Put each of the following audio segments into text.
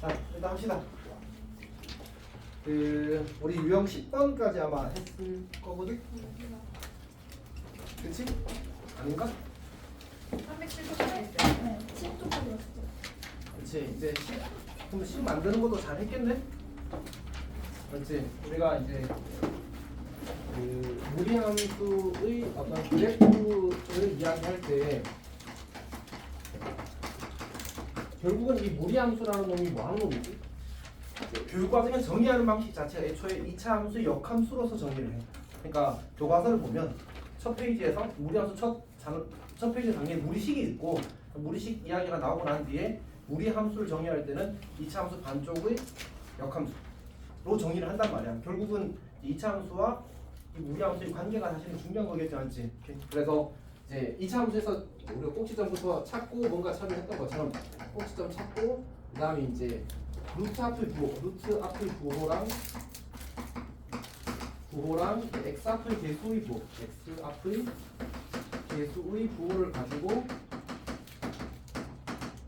자, 일단 합시다. 우리 유형 10번까지 아마 했을 거거든? 그치? 아닌가? 307초까지 있어요. 네, 10초까지 왔어요. 그치, 이제 10, 그럼 10 만드는 것도 잘 했겠네? 그렇지. 우리가 이제 무리함수의 어떤 그래프를 이야기할 때 결국은 이 무리함수라는 놈이 뭐 하는 놈이지? 교육과정에 정의하는 방식 자체가 애초에 2차 함수의 역함수로서 정의를 해. 그러니까 교과서를 보면 첫 페이지에서 무리함수 첫 페이지 단계에 무리식이 있고 무리식 이야기가 나오고 난 뒤에 무리함수를 정의할 때는 2차 함수 반쪽의 역함수로 정의를 한단 말이야. 결국은 2차 함수와 이 무리함수의 관계가 사실은 중요한 거겠지 않지? 그래서 이제 2차 함수에서 우리가 꼭지점부터 찾고 뭔가 처리했던 것처럼 꼭지점 찾고 그 다음에 이제 루트 앞의 부호랑 x 앞의 개수의 부호, x 앞의 개수의 부호를 가지고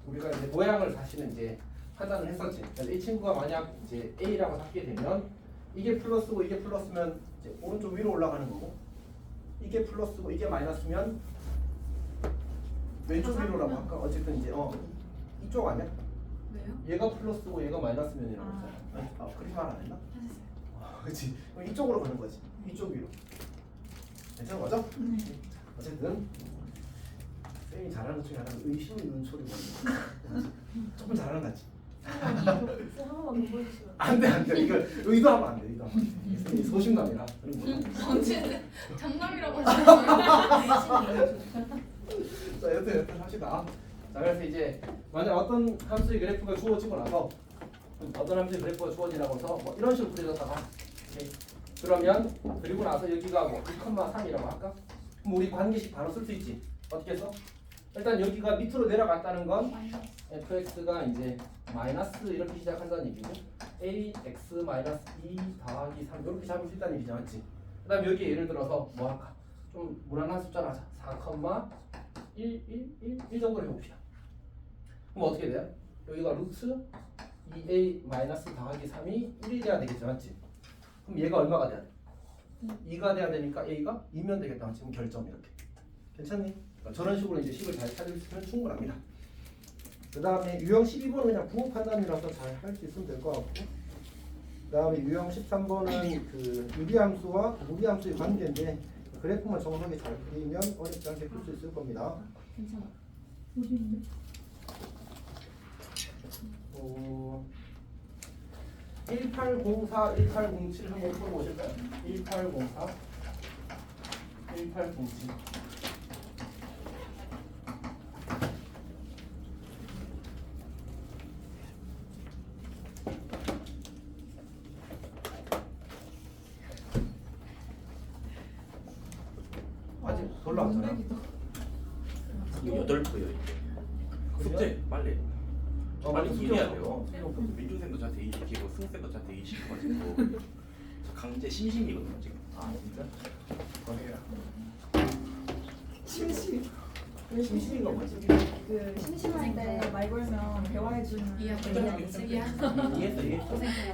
우리가 이제 모양을 사실은 이제 판단을 했었지. 그래서 이 친구가 만약 이제 a라고 잡게 되면 이게 플러스고 이게 플러스면 이제 오른쪽 위로 올라가는 거고, 이게 플러스고 이게 마이너스면 왼쪽 위로 올라가. 아까 어쨌든 이제 이쪽 아니야? 왜요? 얘가 플러스고 얘가 마이너스면 이라고 했잖아. 그렇게 말 안 했나? 그렇지. 그럼 이쪽으로 가는 거지. 이쪽 위로. 괜찮은 거죠? 네. 어쨌든 쌤이 잘하는 것 중에 하나는 의심이 있는 소리가 조금 잘하는 것 같지? 한 번만 더 보여주시면. 안돼 이걸 의도하면 안돼. 쌤이 소심감이라 그런 거. 언제 장남이라고 하시는 자 여튼 합시다. 자 그래서 이제 만약 어떤 함수의 그래프가 주어지고 나서 어떤 함수의 그래프가 주어지라고 해서 뭐 이런 식으로 그려졌다가 오케이. 그러면 그리고 나서 여기가 뭐 2,3이라고 할까? 그럼 우리 관계식 바로 쓸 수 있지. 어떻게 써? 일단 여기가 밑으로 내려갔다는 건 fx가 이제 마이너스 이렇게 시작한다는 얘기고 ax 마이너스 2 더하기 3 이렇게 잡을 수 있다는 얘기지 맞지? 그 다음에 여기 예를 들어서 뭐 할까? 좀 무난한 숫자로 하자. 4,1 정도로 해봅시다. 그럼 어떻게 돼요? 여기가 루트 2a 마이너스 더하기 3이 1이 돼야 되겠죠 맞지? 그럼 얘가 얼마가 돼야 돼? 2가 돼야 되니까 a가 2면 되겠다. 지금 결점 이렇게. 괜찮니? 저런 식으로 이제 식을 잘 찾으시면 충분합니다. 그 다음에 유형 12번은 그냥 부호 판단이라서 잘 할 수 있으면 될 것 같고, 그 다음에 유형 13번은 그 유리함수와 무리함수의 관계인데 그래프만 정확하게 잘 그리면 어렵지 않게 풀 수 있을 겁니다. 괜찮아. 보시는데? 1804, 1807 한번 풀어보실까요? 1804, 1807. 아직 별로 안 되나? 이거 8포예요 이게. 숙제 빨리 빨리 일해야 돼요. 민준쌤도 저한테 20키고 승쌤도 저한테 20 가지고 저 강제 심심이거든요 지금. 아 진짜? 거기라. 심심이가 뭐지? 그 심심할 때 말 걸면 대화해주는 이해했어 이해했어.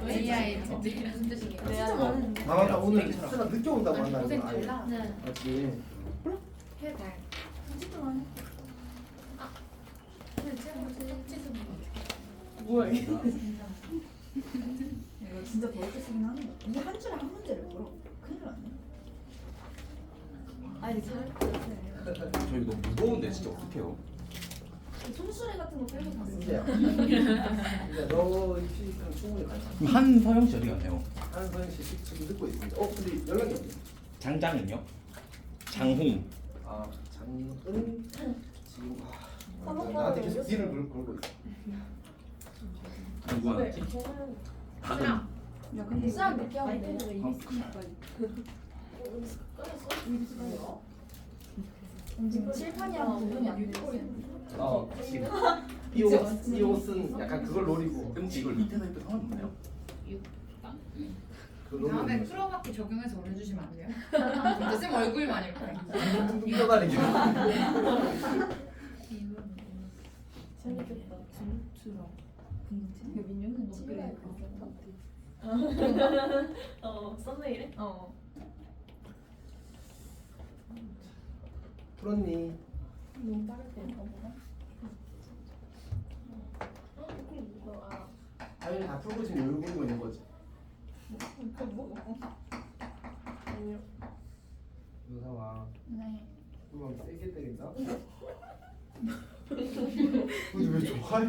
AI 무슨 뜻이에요? 진짜 많은데. 아 맞다 오늘 수가 늦게 온다고 한다는 고생 거 아예. 달라. 네. 맞지. 해달. 진짜 많아. 뭐야 이게? 이거 진짜 버릇 쓰긴 하는 거. 이게 한 줄에 한 문제를 물어. 큰일 났네. 아니 잘. 저 이거 너무 무거운데 진짜 어떡해요? 손수레 같은 거 빼고 다 쓰지. 이제 너 입시는 충분히 가능하. 그럼 한서영 씨 어디 갔네요? 한서영 씨 지금 듣고 있습니다. 근데 연락이 없네. 장장은요? 장홍. 아 장은 지금 나한테 계속 뒤를 걸고 있어. 누구한테? 다들 야 근데 수학 늦게 하면 돼. 지금 칠판이랑 구분이 안 돼. 지금 이 옷은 약간 그걸 노리고 끔지 이걸 밑에서 입도 상관없나요? 그걸 다음에 노리고 프로바퀴 적용해서 올려주시면 안 돼요? 진짜 쌤 얼굴만 이렇게. 둥둥 떠다니게. 재밌겠다. 진짜. 그 민준은 친구야, 썸네일에? 어. 풀었니? 너무 빠르게. 당연히 다 풀고 지금 여유 부리고 있는 거지. 유상아, 네. 그럼 세게 때린다. 근데 왜 좋아해?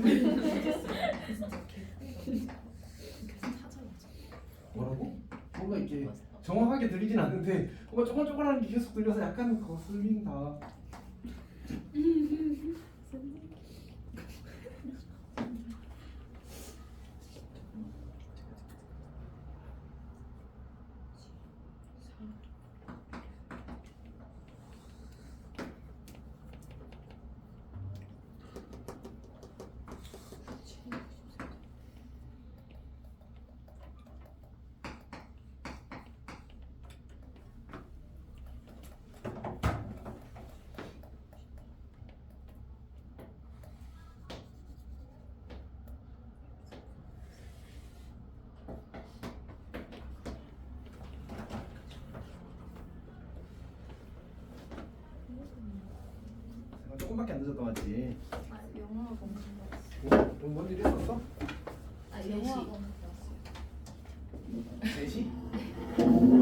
뭐라고? 뭔가 이렇게 정확하게 들리진 않는데 뭔가 쪼글쪼글한 게 계속 들려서 약간 거슬린다. 내가 조금밖에 안 늦었다 맞지? 아, 영어가 너무 힘들었어. 오늘 뭔 일 있었어? 아, 영어가 너무 힘들었어. 3시?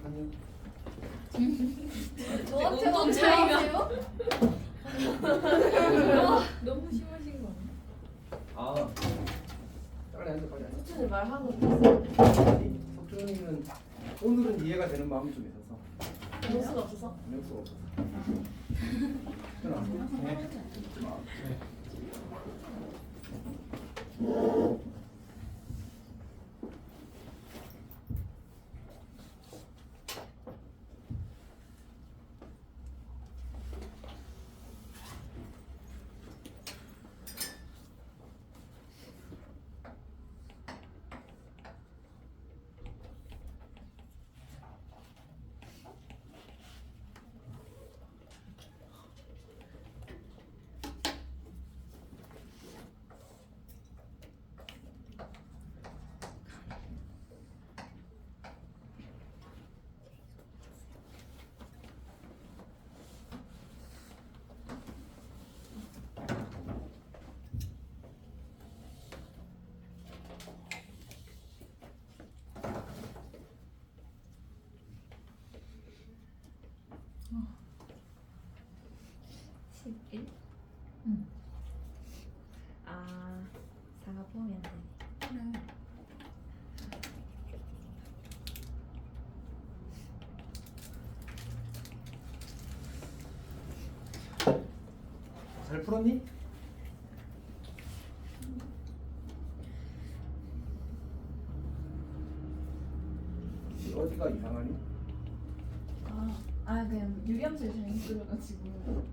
아니요. 저한테 운동 차이가 너무 심하신 거 아니야? 아, 빨리 앉아, 빨리 앉아. 수준을 말하고 있어. 아니, 석준이는 오늘은 이해가 되는 마음이 좀 있어서 볼 수가 없어서. 할 수가 없어서. 석준아, 네. 네. 아, 4가 포함이 안 돼. 그래. 잘 풀었니? 어디가 이상하니? 그냥 유리함수에 잘못 들어가지고.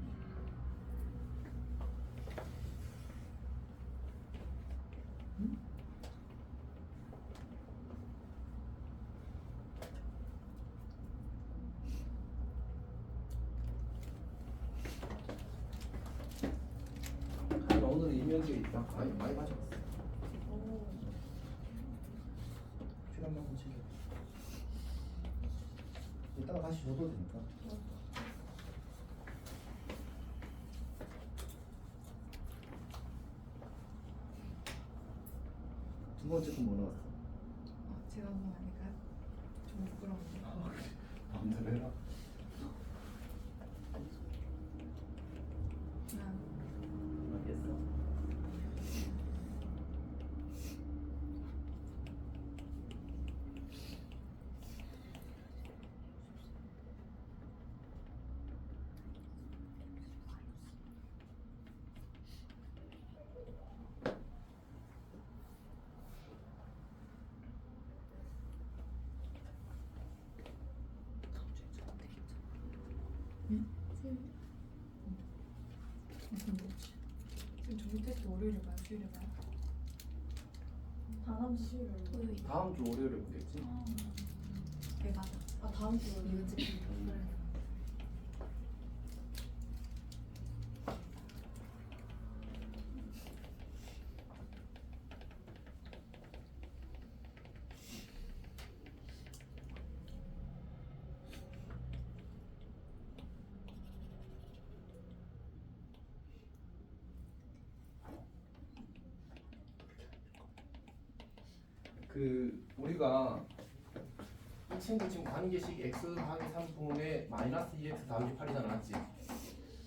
나 오늘 이면지에 있다. 많이 가져왔어. 필요한만큼 챙겨. 이따가 다시 줘도 되니까. 두 번째 건뭐 나왔어? 제가 한 거 아닐까요? 좀 부끄러운데. 마음대로 해라. 알겠어. 지금 정규 테스트 월요일에 봐요? 수요일에 봐요? 다음 주 수요일. 다음 주 월요일에 보겠지. 네 맞아. 아 다음 주 월요일. 이거 찍힌 거. 우리가 이 친구 지금 관계식 x 더하기 3분의 마이너스 2x 더하기 8이잖아, 맞지?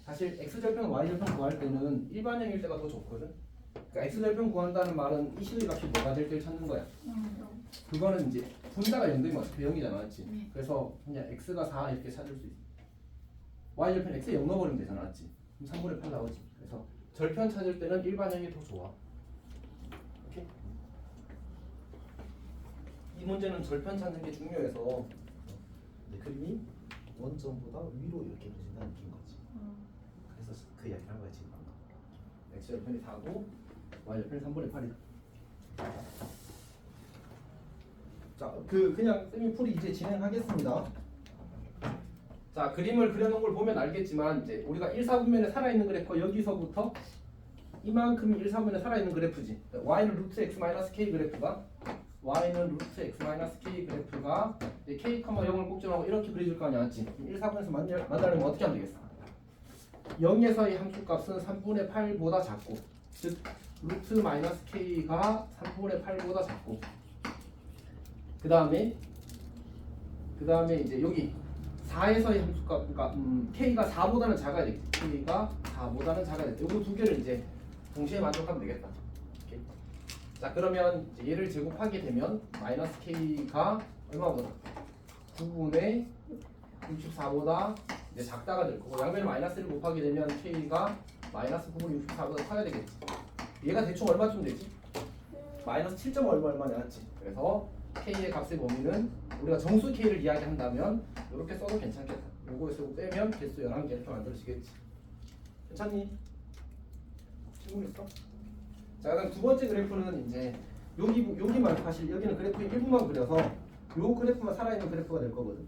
사실 x 절편 y 절편 구할 때는 일반형일 때가 더 좋거든. 그러니까 x 절편 구한다는 말은 이 식의 값이 뭐가 될 때를 찾는 거야. 그거는 이제 분자가 0되면 어차피 0이잖아, 맞지? 그래서 그냥 x가 4 이렇게 찾을 수 있어. y 절편 x에 0 넣어버리면 되잖아, 맞지? 그럼 3분의 8 나오지. 그래서 절편 찾을 때는 일반형이 더 좋아. 오케이? 이 문제는 절편 찾는 게 중요해서 그림이 원점보다 위로 이렇게 그려진다는 느낀 거지. 그래서 그 이야기를 한 거야 지금 방금. x 절편이 4고 y 절편이 3분의 8이다. 자, 그냥 쌤이 풀이 이제 진행하겠습니다. 자, 그림을 그려놓은 걸 보면 알겠지만 이제 우리가 1사분면에 살아있는 그래프가 여기서부터 이만큼이 1사분면에 살아있는 그래프지. y는 루트 x 마이너스 k 그래프가 y는 루트 x 마이너스 k 그래프가 k, 0을 꼭지하고 이렇게 그려질 거 아니야, 맞지? 1사분에서 만나려면 어떻게 하면 되겠어? 0에서의 함수값은 3분의 8보다 작고, 즉 루트 마이너스 k가 3분의 8보다 작고, 그 다음에 이제 여기 4에서의 함수값, 그러니까 k가 4보다는 작아야 되겠지. k가 4보다는 작아야 돼. 요거 두 개를 이제 동시에 만족하면 되겠다. 오케이. 자, 그러면 이제 얘를 제곱하게 되면 마이너스 k가 얼마보다? 9분의 64보다 이제 작다가 될 거고, 양변에 마이너스를 곱하게 되면 k가 마이너스 9분의 64보다 커야 되겠지. 얘가 대충 얼마쯤 되지? 마이너스 7점 얼마냐 했지. 그래서 k의 값의 범위는 우리가 정수 k를 이야기한다면 이렇게 써도 괜찮겠다. 요거에서 빼면 개수 11개 이렇게 만들어지겠지. 괜찮니? 질문 있어? 자, 그다음 두 번째 그래프는 이제 여기만 사실 여기는 그래프의 일부만 그려서 요 그래프만 살아있는 그래프가 될 거거든.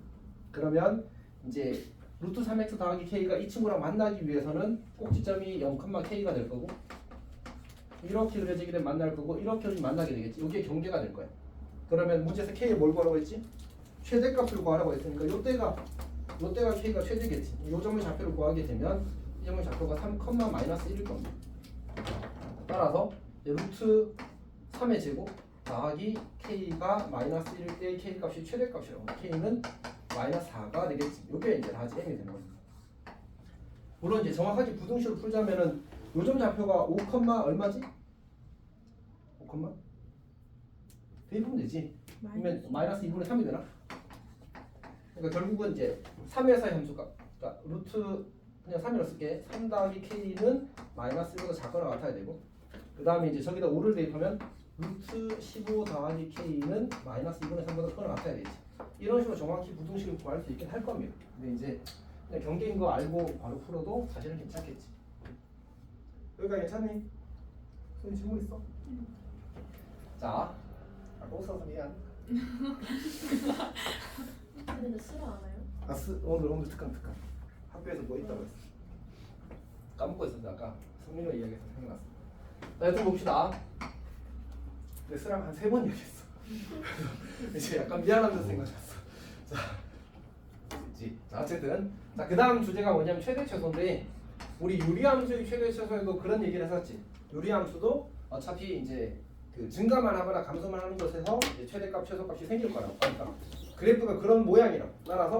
그러면 이제 루트 3x 더하기 k가 이 친구랑 만나기 위해서는 꼭지점이 0,k가 될 거고, 이렇게 그려지게 되면 만날 거고, 이렇게 그려지면 만나게 되겠지. 이게 경계가 될 거야. 그러면 문제에서 k를 뭘 구하라고 했지? 최대값을 구하라고 했으니까 요때가 k가 최대겠지. 요 점의 좌표를 구하게 되면 이 점의 좌표가 3,-1일 겁니다. 따라서 루트 3의 제곱 더하기 k가 마이너스 1일 때 k 값이 최대값이라고. k는 마이너스 4가 되겠지. 요게 이제 다 m이 되는 거죠. 물론 이제 정확하게 부등식으로 풀자면은 요점 좌표가 5, 얼마지? 5, 대입하면 되지. 그러면 마이너스 2분의 3이 되나? 그러니까 결국은 이제 3에서의 함수값, 그러니까 루트 그냥 3이라 쓸게. 3 더하기 k는 마이너스 1보다 작거나 같아야 되고, 그 다음에 이제 저기다 5를 대입하면 루트 15 더하기 k는 마이너스 2분의 3보다 크거나 같아야 되지. 이런 식으로 정확히 부등식을 구할 수 있긴 할 겁니다. 근데 이제 그냥 경계인 거 알고 바로 풀어도 사실은 괜찮겠지. 여기가 괜찮니? 손 질문 있어? 자, 또 써서 미안. 근데 쓰라 안 해요? 오늘 특강 학교에서 뭐 있다고 했어. 까먹고 있었는데 아까 성민이가 이야기해서 생각났어. 자, 일단 봅시다. 레스랑 한 3번 이야기했어. 이제 약간 미안하면서 생각났어. 자, 어쨌든 그 다음 주제가 뭐냐면 최대 최소인데, 우리 유리함수의 최대 최소에도 그런 얘기를 했었지. 유리함수도 어차피 이제 그 증가만 하거나 감소만 하는 것에서 이제 최대값 최소값이 생길 거라고. 그러니까 그래프가 그런 모양이라고. 따라서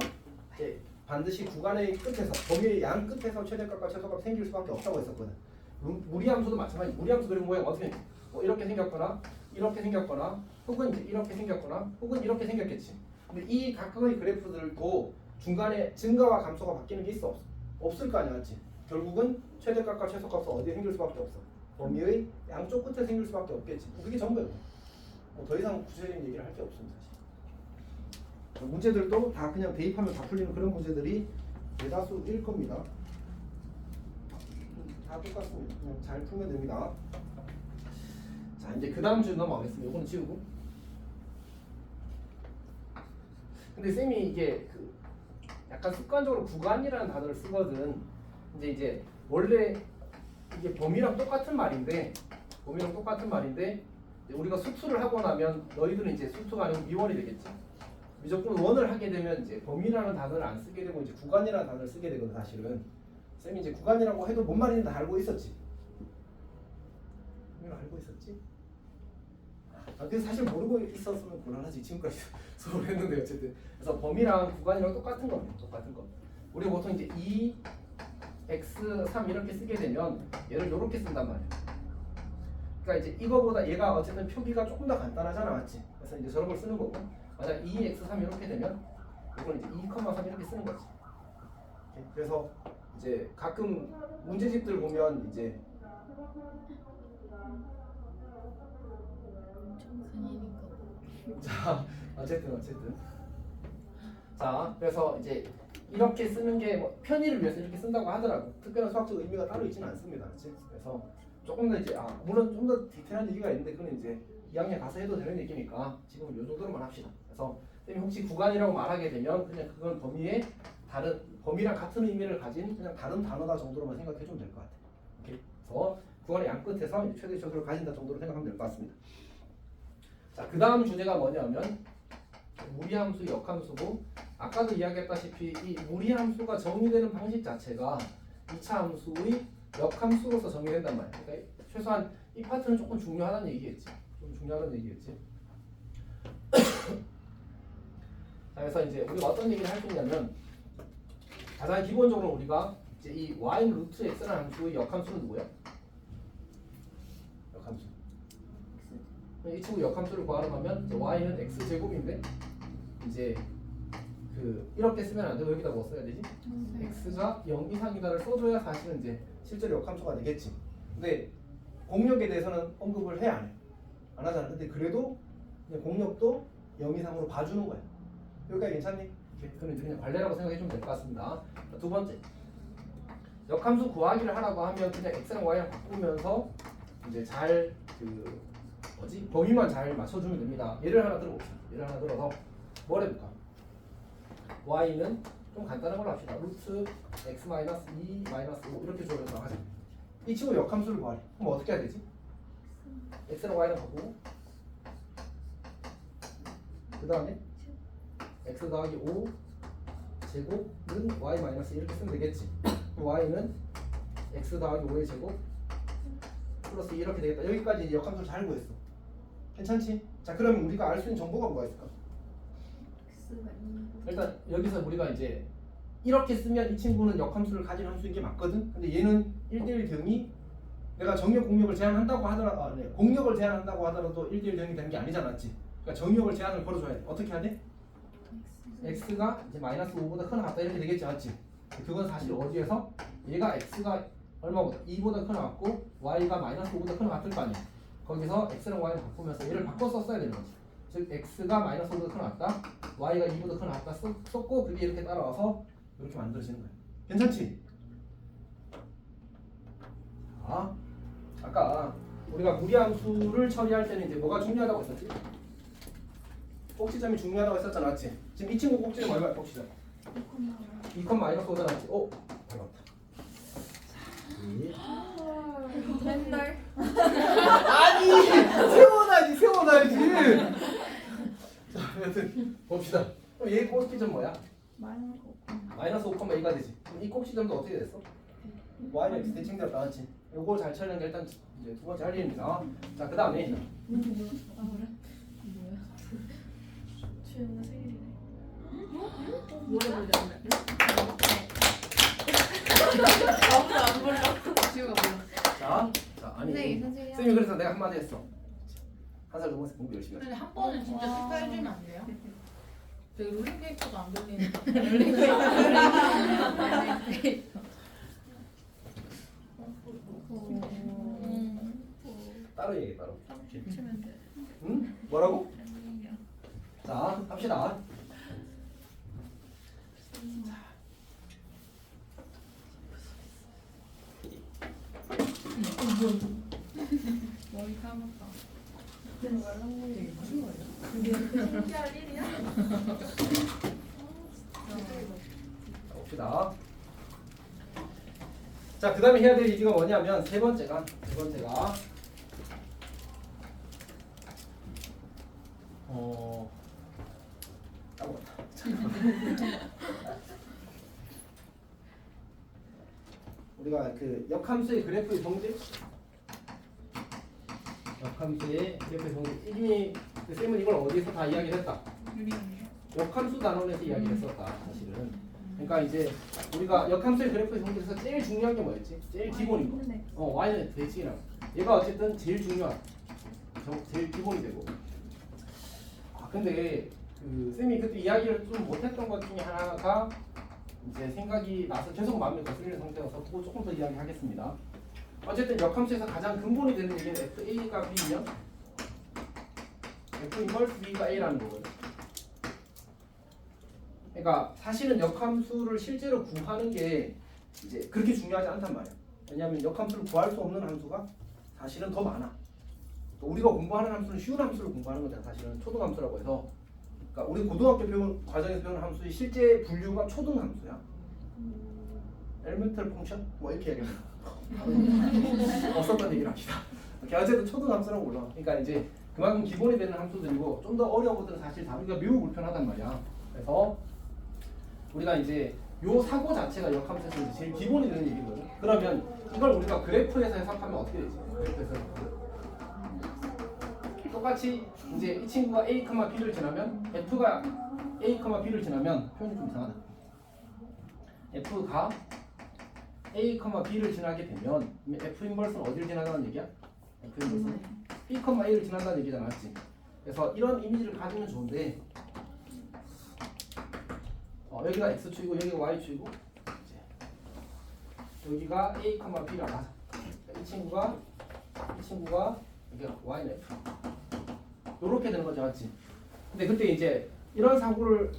이제 반드시 구간의 끝에서, 범위의 양 끝에서 최대값과 최소값이 생길 수밖에 없다고 했었거든. 무리함수도 마찬가지. 무리함수 그림 모양 어떻게 뭐 이렇게 생겼거나 이렇게 생겼거나 혹은 이제 이렇게 생겼거나 혹은 이렇게 생겼겠지. 근데 이 각각의 그래프들도 중간에 증가와 감소가 바뀌는 게 있어? 없을 거 아니야, 맞지? 결국은 최대값과 최소값은 어디에 생길 수밖에 없어? 범위의 양쪽 끝에 생길 수밖에 없겠지. 그게 전부예요. 더 이상 구체적인 얘기를 할 게 없습니다. 사실. 문제들도 다 그냥 대입하면 다 풀리는 그런 문제들이 대다수일 겁니다. 다 똑같습니다. 그냥 잘 풀면 됩니다. 자, 이제 그 다음 주 넘어가겠습니다. 이거는 지우고. 근데 쌤이 이게 그 약간 습관적으로 구간이라는 단어를 쓰거든. 이제 원래 이게 범위랑 똑같은 말인데 우리가 수투를 하고 나면 너희들은 이제 수투가 아니고 미원이 되겠지. 무조건 원을 하게 되면 이제 범위라는 단어를 안 쓰게 되고 이제 구간이라는 단어를 쓰게 되거든. 사실은 쌤이 이제 구간이라고 해도 뭔 말인지 다 알고 있었지. 이걸 알고 있었지? 근데 사실 모르고 있었으면 곤란하지. 지금까지 수업을 했는데 어쨌든. 그래서 범위랑 구간이랑 똑같은 겁니다. 똑같은 거. 우리가 보통 이제 2, x, 3 이렇게 쓰게 되면 얘를 이렇게 쓴단 말이야. 그러니까 이제 이거보다 얘가 어쨌든 표기가 조금 더 간단하잖아, 맞지? 그래서 이제 저런 걸 쓰는 거고. 만약 2x3 이렇게 되면 이걸 이제 2,3 이렇게 쓰는 거지. 이렇게. 그래서 이제 가끔 문제집들 보면 이제 자 어쨌든 자 그래서 이제 이렇게 쓰는 게 뭐 편의를 위해서 이렇게 쓴다고 하더라고. 특별한 수학적 의미가 따로 있지는 않습니다, 그렇지? 그래서 조금 더 이제 물론 좀 더 디테일한 얘기가 있는데 그건 이제 2학년 가서 해도 되는 얘기니까 지금은 이 정도로만 합시다. 그래서 쌤이 혹시 구간이라고 말하게 되면 그냥 그건 범위의 다른 범위랑 같은 의미를 가진 그냥 다른 단어다 정도로만 생각해 주면 될 것 같아. 오케이? 그래서 구간의 양 끝에서 이제 최대 최소를 가진다 정도로 생각하면 될 것 같습니다. 자, 그 다음 주제가 뭐냐면 무리함수, 역함수고 아까도 이야기했다시피 이 무리함수가 정의되는 방식 자체가 2차 함수의 역함수로서 정의된단 말이야. 그러니까 최소한 이 파트는 조금 중요하다는 얘기겠지. 좀 중요하다는 얘기겠지. 자, 그래서 이제 우리가 어떤 얘기를 할 수 있냐면 가장 기본적으로 우리가 이제 이 y 루트 x라는 함수의 역함수는 누구야? 역함수. 이 친구 역함수를 구하려고 하면 이제 y는 x 제곱인데 이제 그 이렇게 쓰면 안 되고 여기다 뭐 써야 되지? x가 0 이상이다를 써줘야 사실은 이제 실제로 역함수가 되겠지. 근데 공역에 대해서는 언급을 해 안 해? 안 하잖아. 근데 그래도 그냥 공역도 0 이상으로 봐주는 거야. 여기까지 괜찮니? 그럼 이제 그냥 관례라고 생각해주면 될 것 같습니다. 두 번째, 역함수 구하기를 하라고 하면 그냥 x랑 y랑 바꾸면서 이제 잘 그 뭐지 범위만 잘 맞춰주면 됩니다. 예를 하나 들어봅시다. 예를 하나 들어서 뭘 해볼까? y는 좀 간단한 걸로 합시다. 루트 x 마이너스 2 마이너스 5 이렇게 줘서 하자. 이 친구 역함수를 구하래. 그럼 어떻게 해야 되지? x랑 y랑 바꾸고 그 다음에 x 더하기 5 제곱은 y 마이너스 이렇게 쓰면 되겠지. y는 x 더하기 5의 제곱 플러스 2 이렇게 되겠다. 여기까지 이제 역함수를 잘 구했어. 괜찮지? 자, 그러면 우리가 알 수 있는 정보가 뭐가 있을까? 일단 여기서 우리가 이제 이렇게 쓰면 이 친구는 역함수를 가진 함수인 게 맞거든. 근데 얘는 1대1 대응이 내가 정역 공역을 제한한다고 하더라도 공역을 제한한다고 하더라도 1대1 대응이 되는 게 아니잖아, 맞지? 그러니까 정역을 제한을 걸어줘야 돼. 어떻게 해야 돼? x가 이제 마이너스 5보다 크나 같다 이렇게 되겠지, 맞지? 그건 사실 어디에서 얘가 x가 얼마보다 2보다 크나 같고 y가 마이너스 5보다 크나 같을 거 아니야. 거기서 x랑 y를 바꾸면서 얘를 바꿔 썼어야 되는 거지. 즉 x가 마이너스 5보다 크나 같다, y가 2보다 크나 같다 썼고 그게 이렇게 따라와서 이렇게 만들어지는 거야. 괜찮지? 자, 아까 우리가 무리함수를 처리할 때는 이제 뭐가 중요하다고 했었지? 꼭지점이 중요하다고 했었잖아, 맞지? 지금 이 친구 꼭지점 얼마야? 꼭지점 2컴 마이너스 5잖아, 맞지? 오! 잘 맞다. 맨날 아니! 세워놔야지! 자, 여튼 봅시다. 그럼 얘 꼭지점 뭐야? 마이너스 5,2가 되지. 그럼 이 꼭지점도 어떻게 됐어? y는 x 대칭되었다, 맞지? 요거 잘 처리하는 게 일단 이제 두 번째 할 일입니다. 자, 그 다음에 최연아 생일이네. 노래 부르는데. 아무도 안 불러. 지우가 불러. 자, 아니 선생님. 쌤이 그래서 내가 한마디 했어. 한 살 넘어서 공부 열심히 하자. 근데 한 번은 진짜 축하해주면 안 돼요? 되게 롤링 케이크도 안 돌리는. 따로 얘기해, 따로. 치면 돼. 응? 뭐라고? 자, 합시다. 머리 감았다. 되게 무슨 거예요? 그게 신기할 일이야? 봅시다. 자, 그 다음에 해야 될 얘기가 뭐냐면 세 번째가 까먹었다. 우리가 그 역함수의 그래프의 성질, 역함수의 그래프의 성질 이미 그 쌤은 이걸 어디서 다 이야기를 했다. 유리언이요? 역함수 단원에서 이야기를 했었다 사실은. 그러니까 이제 우리가 역함수의 그래프의 성질에서 제일 중요한 게 뭐였지? 제일 기본인 거. y는 대칭이라고. 얘가 어쨌든 제일 중요한, 제일 기본이 되고. 아 근데 그 쌤이 그때 이야기를 좀 못했던 것 중에 하나가 이제 생각이 나서 계속 마음에 거슬리는 상태여서 그거 조금 더 이야기하겠습니다. 어쨌든 역함수에서 가장 근본이 되는 얘기는 FA가 B면 F 인버스 B가 A라는 거거든요. 그러니까 사실은 역함수를 실제로 구하는 게 이제 그렇게 중요하지 않단 말이야. 왜냐하면 역함수를 구할 수 없는 함수가 사실은 더 많아. 또 우리가 공부하는 함수는 쉬운 함수를 공부하는 거잖아. 사실은 초등함수라고 해서. 그러니까 우리 고등학교 배운 과정에서 배우는 함수의 실제 분류가 초등함수야. 엘멘탈 펑션? 뭐 이렇게 얘기하면 없었던 얘기를 합시다. 어쨌든 초등함수라고 올라와. 그러니까 이제 그만큼 기본이 되는 함수들이고 좀 더 어려운 것들은 사실 다루기가 매우 불편하단 말이야. 그래서 우리가 이제 요 사고 자체가 역함수에서 이제 제일 기본이 되는 얘기거든. 그러면 이걸 우리가 그래프에서 해석하면 어떻게 되지? 그래프에서 똑같이 이제 이 친구가 A, B를 지나면 F가 A, B를 지나면 표현이 좀 이상하다. F가 A, B를 지나게 되면 F 인버스는 어디를 지나가는 얘기야? F 인버스는 B, A를 지난다는 얘기잖아, 맞지? 그래서 이런 이미지를 가지면 좋은데 여기가 X축이고 여기가 Y축이고 여기가 A, B라 하자. 이 친구가 여기가 Y는 F 요렇게 되는 거죠, 맞지? 근데 그때 이제 이런 사고를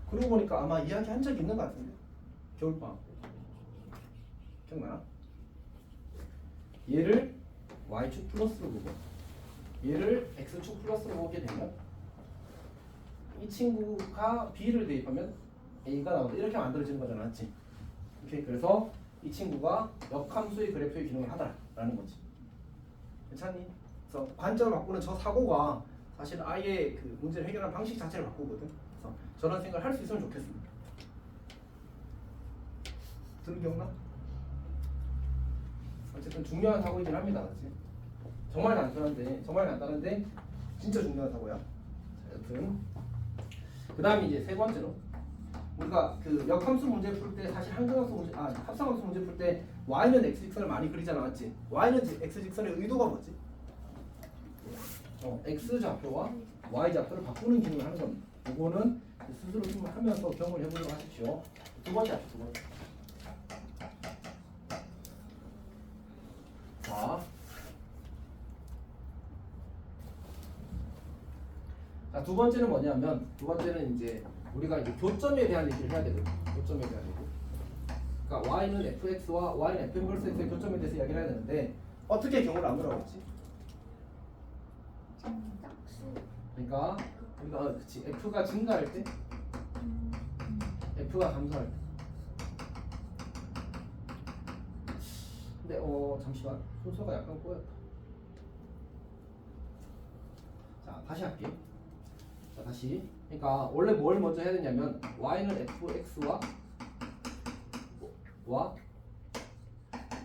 그러고 보니까 아마 이야기한 적이 있는 것 같은데 겨울방학 기억나? 얘를 Y축 플러스로 보고 얘를 X축 플러스로 보게 되면 이 친구가 B를 대입하면 A가 나온다. 이렇게 만들어지는 거잖아, 맞지? 오케이, 그래서 이 친구가 역함수의 그래프의 기능을 하다라는 거지. 괜찮니? 그래서 관점을 바꾸는 저 사고가 사실 아예 그 문제를 해결하는 방식 자체를 바꾸거든. 그래서 저런 생각을 할 수 있으면 좋겠습니다. 들은 기억나? 어쨌든 중요한 사고이긴 합니다, 맞지? 정말 간단한데 진짜 중요한 사고야. 여튼 그 다음에 이제 세 번째로 우리가 그 역함수 문제 풀 때 사실 합성함수 문제 풀 때 y는 x직선을 많이 그리잖아, 맞지? y는 x직선의 의도가 뭐지? x좌표와 y좌표를 바꾸는 기능을 하는 겁니다. 이거는 스스로 좀 하면서 경험을 해보도록 하십시오. 두 번째 합시다, 두 번째. 자, 두 번째는 뭐냐면 두 번째는 이제 우리가 이제 교점에 대한 얘기를 해야 되거든요. 교점에 대한 얘기. 그러니까 y는 fx와 y는 f 인버스 x의 교점에 대해서 이야기를 해야 되는데 어떻게 경우를 안 물어봤지? 그러니까 우리가 그치 f가 증가할 때, f가 감소할 때. 근데 잠시만 순서가 약간 꼬였다. 자, 다시 할게. 자, 다시. 그러니까 원래 뭘 먼저 해야 되냐면 y는 fx와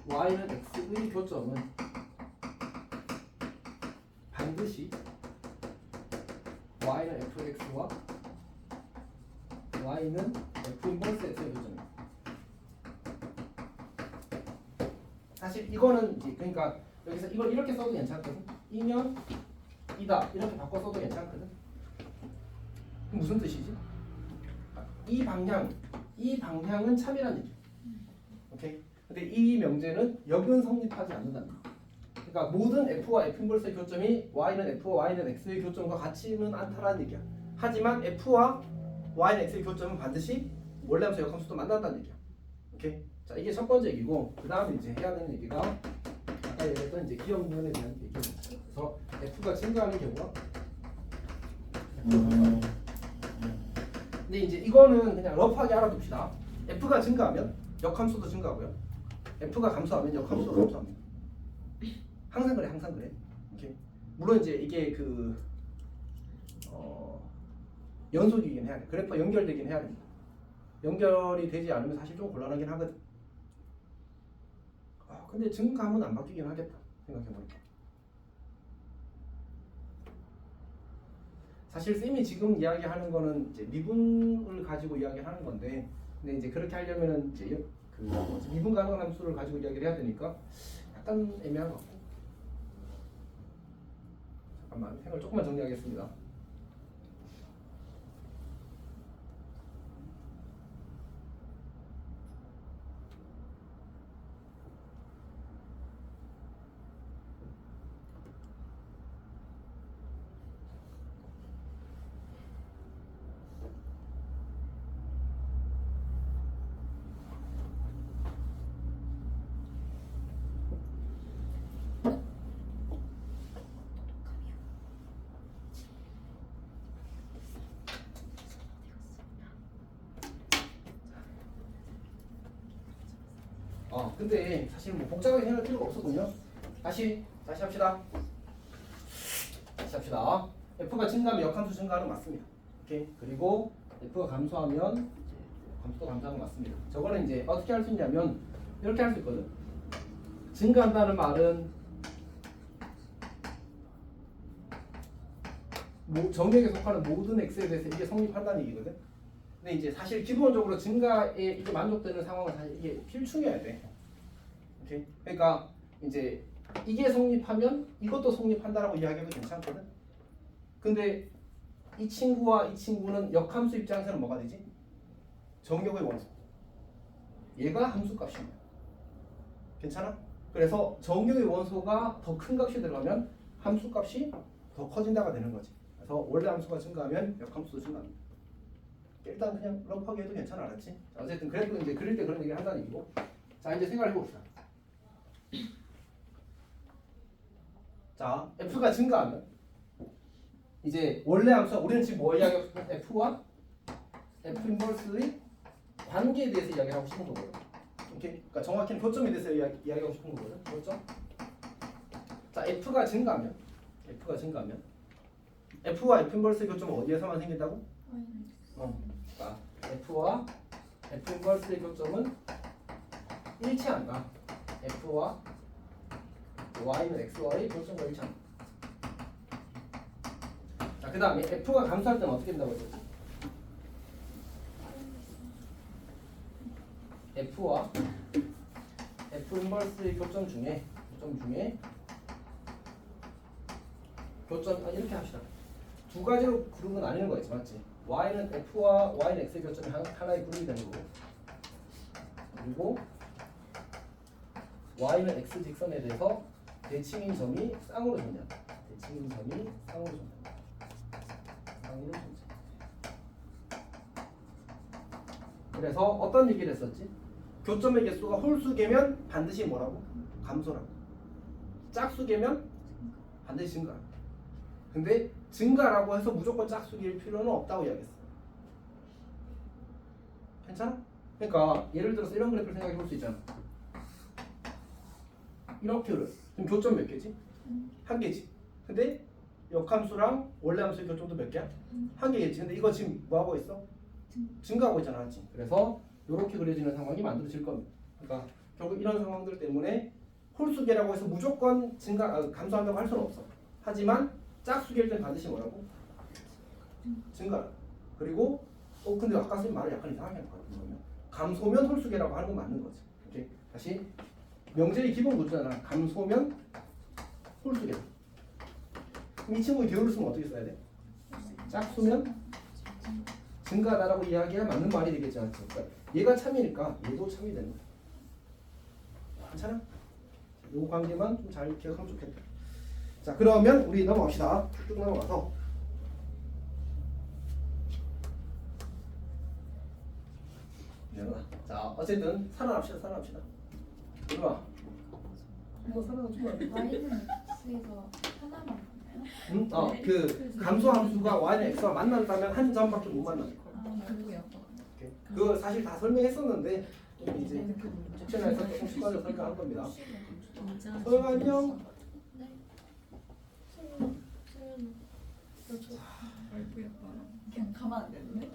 y는 x의 교점은 반드시 y는 fx와 y는 f 인버스 x의 교점이야. 사실 이거는 이제 그러니까 여기서 이걸 이렇게 써도 괜찮거든. 이면 이다 이렇게 바꿔 써도 괜찮거든. 그럼 무슨 뜻이지? 이 방향은 참이라는 얘기. 오케이. 근데 이 명제는 역은 성립하지 않는다는 거. 그러니까 모든 f와 f 인버스의 교점이 y는 f와 y는 x의 교점과 같지는 않다라는 얘기야. 하지만 f와 y는 x의 교점은 반드시 원래 함수 역함수도 만난다는 얘기야. 오케이. 자 이게 첫 번째 얘기고 그 다음에 이제 해야 되는 얘기가 아까 얘기했던 이제 기억론에 대한 얘기입니다. 그래서 F가 증가하는 경우가 근데 이제 이거는 그냥 러프하게 알아둡시다. F가 증가하면 역함수도 증가하고요. F가 감소하면 역함수도 감소합니다. 항상 그래, 항상 그래. 이렇게 물론 이제 이게 그 연속이긴 해야 돼. 그래프가 연결되긴 해야 됩니다. 연결이 되지 않으면 사실 좀 곤란하긴 하거든. 근데 증가하면 안 바뀌긴 하겠다. 생각해보니까. 사실 쌤이 지금 이야기하는 거는 이제 미분을 가지고 이야기하는 건데, 근데 이제 그렇게 하려면은 이제 그 미분 가능한 함수를 가지고 이야기를 해야 되니까 약간 애매한 것 같고. 잠깐만 생각을 조금만 정리하겠습니다. 근데 사실 뭐 복잡하게 생각할 필요가 없었군요. 다시 합시다. 다시 합시다. F가 증가하면 역함수 증가하는 거 맞습니다. 오케이. 그리고 F가 감소하면 감소도 감소하는 거 맞습니다. 저거는 이제 어떻게 할 수 있냐면 이렇게 할 수 있거든. 증가한다는 말은 정액에 속하는 모든 x에 대해서 이게 성립한다는 얘기거든. 근데 이제 사실 기본적으로 증가에 이게 만족되는 상황은 사실 이게 필충이어야 돼. 오케이? 그러니까 이제 이게 성립하면 이것도 성립한다라고 이야기해도 괜찮거든. 근데 이 친구와 이 친구는 역함수 입장에서는 뭐가 되지? 정역의 원소. 얘가 함수값입니다. 괜찮아? 그래서 정역의 원소가 더 큰 값이 들어가면 함수값이 더 커진다가 되는 거지. 그래서 원래 함수가 증가하면 역함수도 증가합니다. 일단 그냥 러프하게 해도 괜찮아, 알았지? 자, 어쨌든 그래도 이제 그릴 때 그런 얘기를 한다는 얘기고. 자, 이제 생각을 해봅시다. 자, F가 증가하면 이제 원래 함수가 우리는 지금 뭐 이야기하고 싶은 F와 F 인버스의 관계에 대해서 이야기하고 싶은 거거든. 오케이? 그러니까 정확히는 교점에 대해서 이야기하고 싶은 거거든. 교점. 자, F가 증가하면 F와 F 인버스의 교점은 어디에서만 생긴다고? 그러니까 F와 F 인버스의 교점은 일치한다. F와 Y는 XY 교점과 일치한다. 자, 그 다음에 F가 감소할 때는 어떻게 된다고 했지? F와 F 인버스의 교점 중에 이렇게 합시다. 두 가지로 그룹은 나뉘는 거였지, 맞지? Y는 F와 Y는 X의 교점이 하나의 그룹이 되는 거고, 그리고 Y는 X 직선에 대해서 대칭인 점이 쌍으로 존재한다. 대칭인 점이 쌍으로 존재한다. 쌍으로 존재. 그래서 어떤 얘기를 했었지? 교점의 개수가 홀수개면 반드시 뭐라고? 감소라고. 짝수개면 반드시 증가라고. 근데 증가라고 해서 무조건 짝수일 필요는 없다고 이야기했어. 괜찮아? 그러니까 예를 들어서 이런 그래프를 생각해 볼 수 있잖아. 이렇게를 지금 교점 몇 개지? 한 개지. 근데 역함수랑 원래 함수의 교점도 몇 개야? 한 개겠지. 근데 이거 지금 뭐 하고 있어? 증가하고 있잖아, 맞지? 그래서 이렇게 그려지는 상황이 만들어질 겁니다. 그러니까 결국 이런 상황들 때문에 홀수계라고 해서 무조건 감소한다고 할 수는 없어. 하지만 짝수계일 땐 반드시 뭐라고? 증가. 그리고 근데 아까 선생님 말을 약간 이상하게 한 것 같은데 감소면 홀수계라고 하는 건 맞는 거지. 오케이? 다시 명제의 기본 구조잖아. 감소면 홀수계. 그럼 이 친구의 개요를 쓰면 어떻게 써야 돼? 짝수면 증가다라고 이야기해야 맞는 말이 되겠지 않지? 그러니까 얘가 참이니까 얘도 참이 되는 거야. 괜찮아? 요 관계만 좀 잘 기억하면 좋겠다. 자, 그러면 우리 넘어갑시다. 쭉 넘어가서 자 어쨌든 살아납시다. 이리 와. 이거 살아나지 마. Y는 X에서 하나만 만나요? 응? 그 감소 함수가 y는 x와 만난다면 한 점밖에 못 만나. 그거요. 그거 사실 다 설명했었는데 이제 채널에서 조금 추가로 설명한 겁니다. 소영 안녕. 그냥 가만 안 되는데?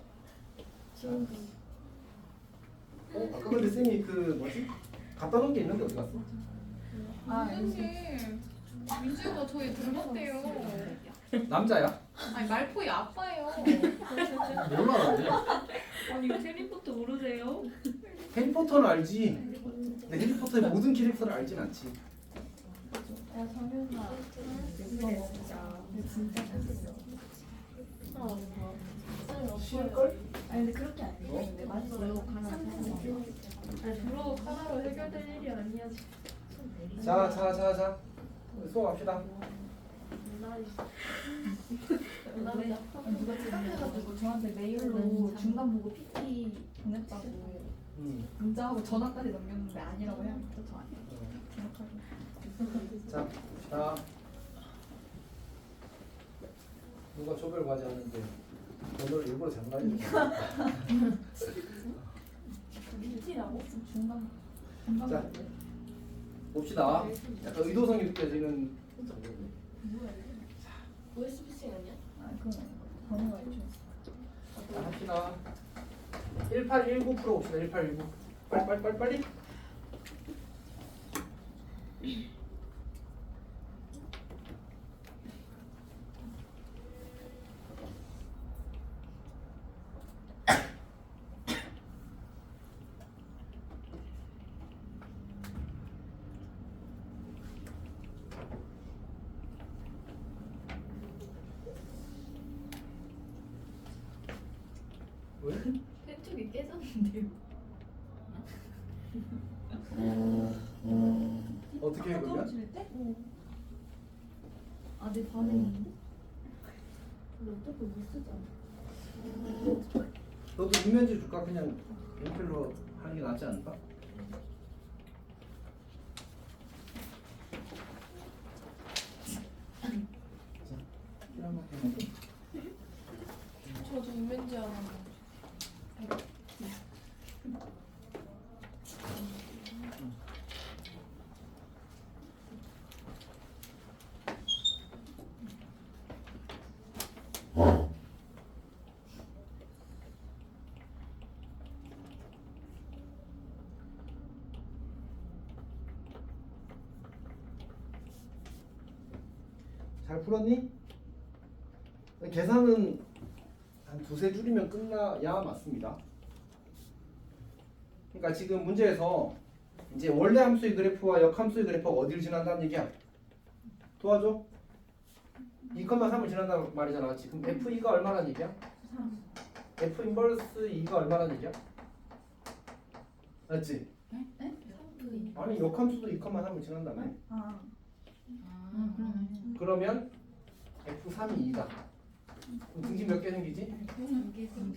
아까 근데 쌤이 그 뭐지? 갖다 놓은 게 있는데 어디 갔어? 선생님 민주가 저희 닮았대요. 남자야? 아니 말포이 아빠예요. 몰라 나는. 아니 해리포터 모르세요? 해리포터는 알지. 근데 해리포터의 모든 캐릭터를 알진 않지. 야 정윤아 이거 먹자. 이거 진짜 맛있어. 싫을걸? 아니 근데 그렇게 안 돼. 근데 맛있어요. 주로 하나로 해결될 일이 아니야. 자. 수업합시다. 누가 생각해가지고 저한테 메일로 중간 보고 PT 보냈다고 문자하고 전화까지 넘겼는데 아니라고 해야겠다. 저 아니에요. 자, 봅시다. 누가 조별 과제 하는데 번호를 일부러 장난이 PT라고? 중간 자. 보고. 봅시다. 약간 의도성이 느껴지는 OSPC 아니야? 아 그건 아니고 번호가 있죠. 자, 합시다. 1819 풀어봅시다. 1819 빨리. 왜? 펜쪽이 깨졌는데요. 어떻게 해 그러면? 칠 때? 아내 반응인데? 어차피 못 쓰잖아. 너도 육면제 줄까? 그냥 연필로 하는 게 낫지 않을까? 저도 유면제 하나. 잘 풀었니? 계산은 한 두세 줄이면 끝나야 맞습니다. 그러니까 지금 문제에서 이제 원래 함수의 그래프와 역함수의 그래프가 어디를 지난다는 얘기야? 도와줘? 2,3을 지난다는 말이잖아. 지금 F2가 얼마라는 얘기야? F 인버스 2가 얼마라는 얘기야? 맞지? 아니 역함수도 2,3을 지난다며. 아 그러네. 그러면 F3이 2다. 등식 몇 개 생기지?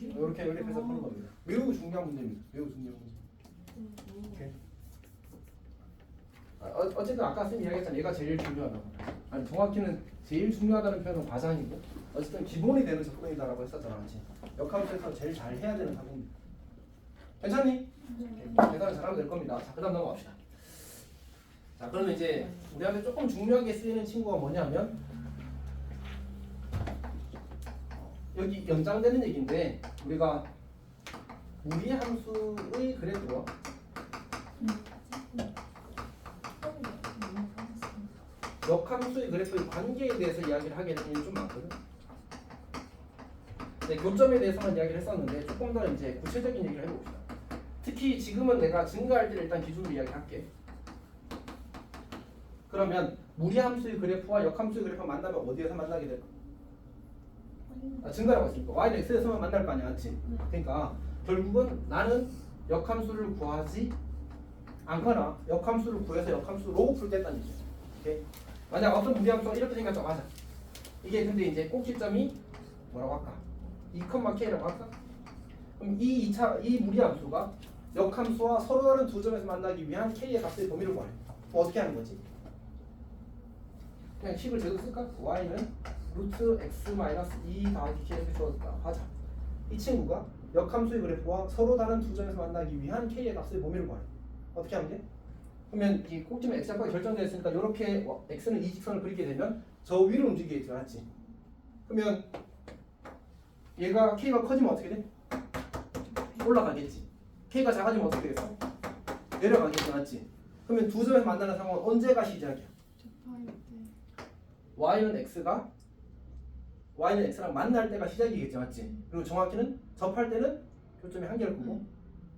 이렇게 연립해서 푸는 겁니다. 매우 중요한 문제입니다. 매우 중요한 문제. 오케이. 어쨌든 아까 쌤 이야기했잖아. 얘가 제일 중요하다고. 아니 정확히는 제일 중요하다는 표현은 과장이고 어쨌든 기본이 되는 접근이다라고 했었잖아. 그렇지? 역함수에서 제일 잘 해야 되는 사고입니다. 괜찮니? 계산을 잘하면 될 겁니다. 자, 그 다음 넘어갑시다. 자, 그러면 이제 우리한테 조금 중요하게 쓰이는 친구가 뭐냐면 여기 연장되는 얘기인데 우리가 무리 함수의 그래프와 역함수의 그래프의 관계에 대해서 이야기를 하게 되는 일이 좀 많거든. 네, 교점에 대해서만 이야기를 했었는데 조금 더 이제 구체적인 얘기를 해봅시다. 특히 지금은 내가 증가할 때를 일단 기준으로 이야기할게. 그러면 무리함수의 그래프와 역함수의 그래프가 만나면 어디에서 만나게 될까? 증가라고 했으니까 y는 x에서만 만날 거 아니야, 맞지? 그러니까 결국은 나는 역함수를 구하지 않거나 역함수를 구해서 역함수로 풀겠다는 얘기야. 오케이? 만약 어떤 무리함수가 이렇게 생겼죠, 맞아. 이게 근데 이제 꼭지점이 뭐라고 할까? 2,k라고 할까? 그럼 이 무리함수가 역함수와 서로 다른 두 점에서 만나기 위한 k의 값의 범위를 구하래. 그럼 어떻게 하는 거지? 그냥 식을 제대로 쓸까? y는 루트 x 마이너스 2 더하기 k 이렇게 주어졌다 하자. 이 친구가 역함수의 그래프와 서로 다른 두 점에서 만나기 위한 k의 값의 범위를 구하래. 어떻게 하면 돼? 그러면 이 꼭지면 x 좌표가 결정되어 있으니까 이렇게 x는 이 직선을 그리게 되면 저 위로 움직이겠지, 맞지? 그러면 얘가 k가 커지면 어떻게 돼? 올라가겠지. k가 작아지면 어떻게 되겠어? 내려가겠지, 맞지? 그러면 두 점에서 만나는 상황은 언제가 시작이야? y는 x랑 만날 때가 시작이겠지, 맞지? 그리고 정확히는 접할 때는 교점이 한 개를 끄고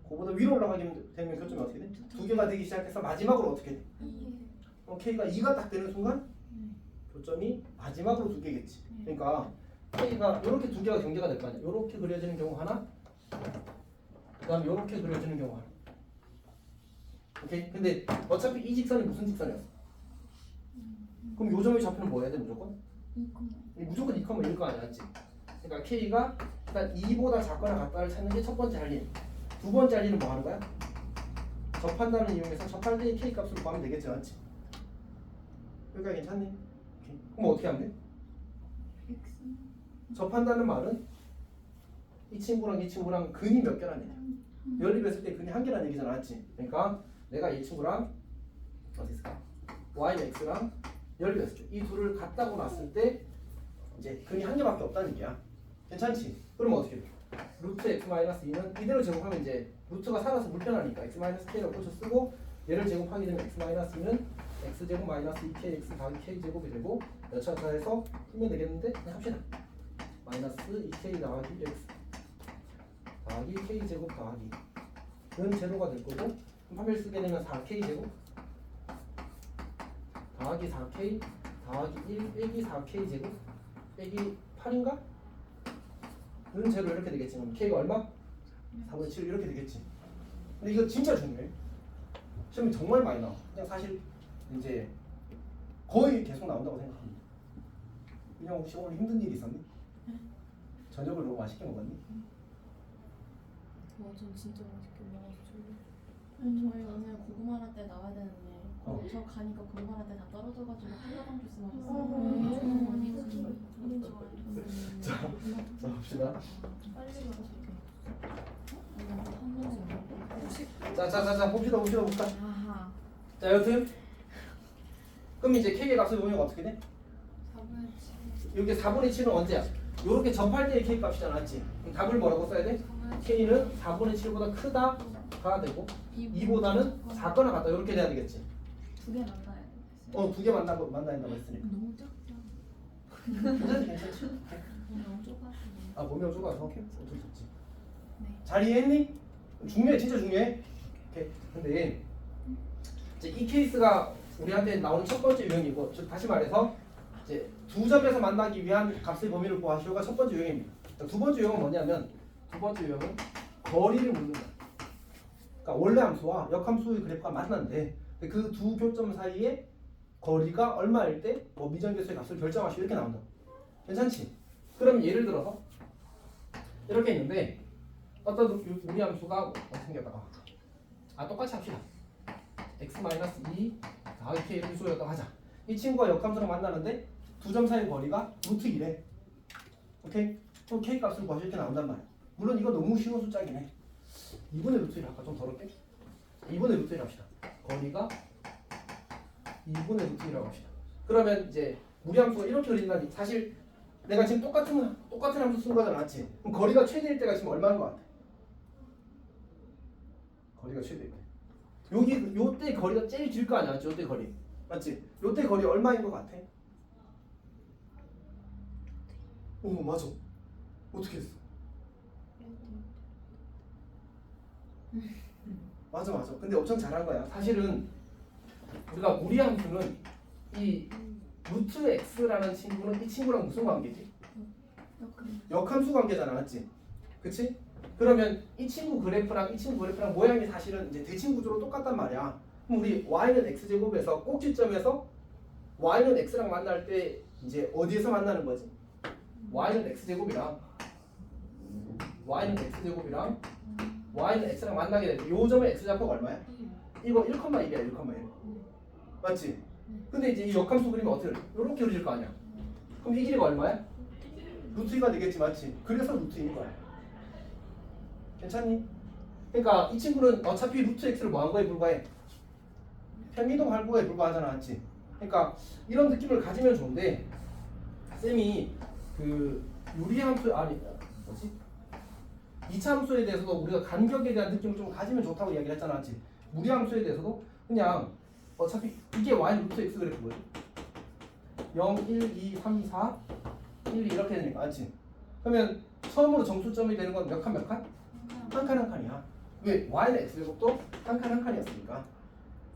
그보다 위로 올라가게 되면 교점이 어떻게 돼? 두 개가 되기 시작해서 마지막으로 어떻게 돼? 그럼 k가 2가 딱 되는 순간 교점이 마지막으로 두 개겠지. 그러니까 k가 이렇게 두 개가 경계가 될 거 아니야. 이렇게 그려지는 경우 하나, 그다음에 이렇게 그려지는 경우 하나. 오케이? 근데 어차피 이 직선이 무슨 직선이었어? 그럼 요 점의 좌표는 뭐 해야 돼 무조건? 무조건 2,1일 거 아니야, 맞지? 그러니까 k가 일단 2보다 작거나 같다를 찾는 게 첫 번째 할 일. 두 번째 할 일은 뭐 하는 거야? 접한다는 이용해서 접할 때의 k 값을 구하면 되겠지, 맞지? 여기가 괜찮니? 오케이. 그럼 어떻게 하면 돼? 접한다는 말은 이 친구랑 근이 몇 개란 얘기야? 연립했을 때 근이 한 개란 얘기잖아, 맞지? 그러니까 내가 이 친구랑 어디 있을까? y는 x랑 연립했을 때 이 둘을 같다고 놨을 때 이제 근이 한 개밖에 없다는 얘기야. 괜찮지? 그러면 어떻게 돼? 루트 x-2는 이대로 제곱하면 이제 루트가 살아서 불편하니까 x-k를 고쳐 쓰고 얘를 제곱하게 되면 x-2는 x제곱 마이너스 2kx 더하기 k제곱이 되고 여차해서 풀면 되겠는데 그냥 합시다. 마이너스 2k 더하기 x 더하기 k제곱 더하기 는 제로가 될 거고 판별 쓰게 되면 4k 제곱 더하기 4k 더하기 1 빼기 4k 제곱 빼기 8인가? 는 제로 이렇게 되겠지. 그럼 k가 얼마? 4분의 7 이렇게 되겠지. 근데 이거 진짜 중요해. 시험이 정말 많이 나와. 그냥 사실 이제 거의 계속 나온다고 생각합니다. 그냥 혹시 오늘 힘든 일이 있었니? 저녁을 너무 맛있게 먹었니? 전 진짜 맛있게 먹어서 저희 오늘 고구마 라떼 나와야 되는데 저 가니까 고구마 라떼 다 떨어져가지고 한라봉 주스 마셨어요. 너무 좋아요. 자 봅시다. 빨리 자 봅시다. 아하. 자 여튼 그럼 이제 k의 값을 보면 어떻게 돼? 4분의 7. 여기 4분의 7은 언제야? 요렇게 접할 때의 k 값이잖아, 맞지? 그럼 답을 뭐라고 써야 돼? k는 4분의 7보다 크다가 되고 2보다는 작거나 같다 이렇게 돼야 되겠지. 두 개 만나야 돼. 두 개 만나야 된다고 했으니까. 너무 작다. 괜찮지? 너무 좁아서. 아 몸이 좁아서 어쩔 수 없지. 네. 잘 이해했니? 중요해, 진짜 중요해. 오케이. 근데 이제 이 케이스가 우리한테 나오는 첫 번째 유형이고, 즉 다시 말해서 이제 두 점에서 만나기 위한 값의 범위를 구하시오가 첫 번째 유형입니다. 두 번째 유형은 뭐냐면 두 번째 유형은 거리를 묻는 거야. 그러니까 원래 함수와 역함수의 그래프가 만났는데 그 두 교점 사이에 거리가 얼마일 때 뭐 미정계수의 값을 결정하시오 이렇게 나온다. 괜찮지? 그럼 예를 들어서 이렇게 있는데 어떤 우리 함수가 어떻게 생겼다가 똑같이 합시다. x-2 더하기 k 이렇게 수였다고 하자. 이 친구가 역함수랑 만나는데 두 점 사이 거리가 루트 2래. 오케이? 그럼 k 값을 구하시 이렇게 나온단 말이야. 물론 이거 너무 쉬운 숫자긴 해. 2분의 루트 1 할까? 좀 더럽게? 2분의 루트 1 합시다. 거리가 2분의 루트 1이라고 합시다. 그러면 이제 무리함수가 이렇게 그린다니 사실 내가 지금 똑같은 함수 쓴 거잖아, 맞지? 그럼 거리가 최대일 때가 지금 얼마인 것 같아? 거리가 최대일 때. 요때 거리가 제일 길 거 아니야, 맞지? 요때 거리, 맞지? 요때 거리 얼마인 것 같아? 오, 맞아. 어떻게 했어? 맞아. 근데 엄청 잘한 거야. 사실은 우리가 무리함수는 이 루트 x라는 친구는 이 친구랑 무슨 관계지? 역함수 관계잖아, 맞지? 그치? 그러면 이 친구 그래프랑 이 친구 그래프랑 모양이 사실은 이제 대칭 구조로 똑같단 말이야. 그럼 우리 y는 x제곱에서 꼭지점에서 y는 x랑 만날 때 이제 어디에서 만나는 거지? y는 x제곱이랑 y는 x랑 만나게 되면 요 점의 x좌표가 얼마야? 이거 1,1이야 1,1 맞지? 근데 이제 이 역함수 그리면 어떻게 그려? 요렇게 그려질 거 아니야 그럼 이 길이가 얼마야? 루트 2가 되겠지 맞지? 그래서 루트 2인 거야 괜찮니? 그러니까 이 친구는 어차피 루트 x를 뭐 한 거에 불과해? 편미동 할거에 불과하잖아 맞지? 그러니까 이런 느낌을 가지면 좋은데 쌤이 그 유리함수 아니 뭐지? 이차함수에 대해서도 우리가 간격에 대한 느낌을 좀 가지면 좋다고 이야기를 했잖아 맞지? 무리함수에 대해서도 그냥 어차피 이게 y 루트 x 그래프거든 0, 1, 2, 3, 4 1, 2 이렇게 되니까 맞지? 그러면 처음으로 정수점이 되는 건 몇 칸 몇 칸? 한 칸 한 칸이야 왜? y는 x제곱도 한 칸 한 칸이었으니까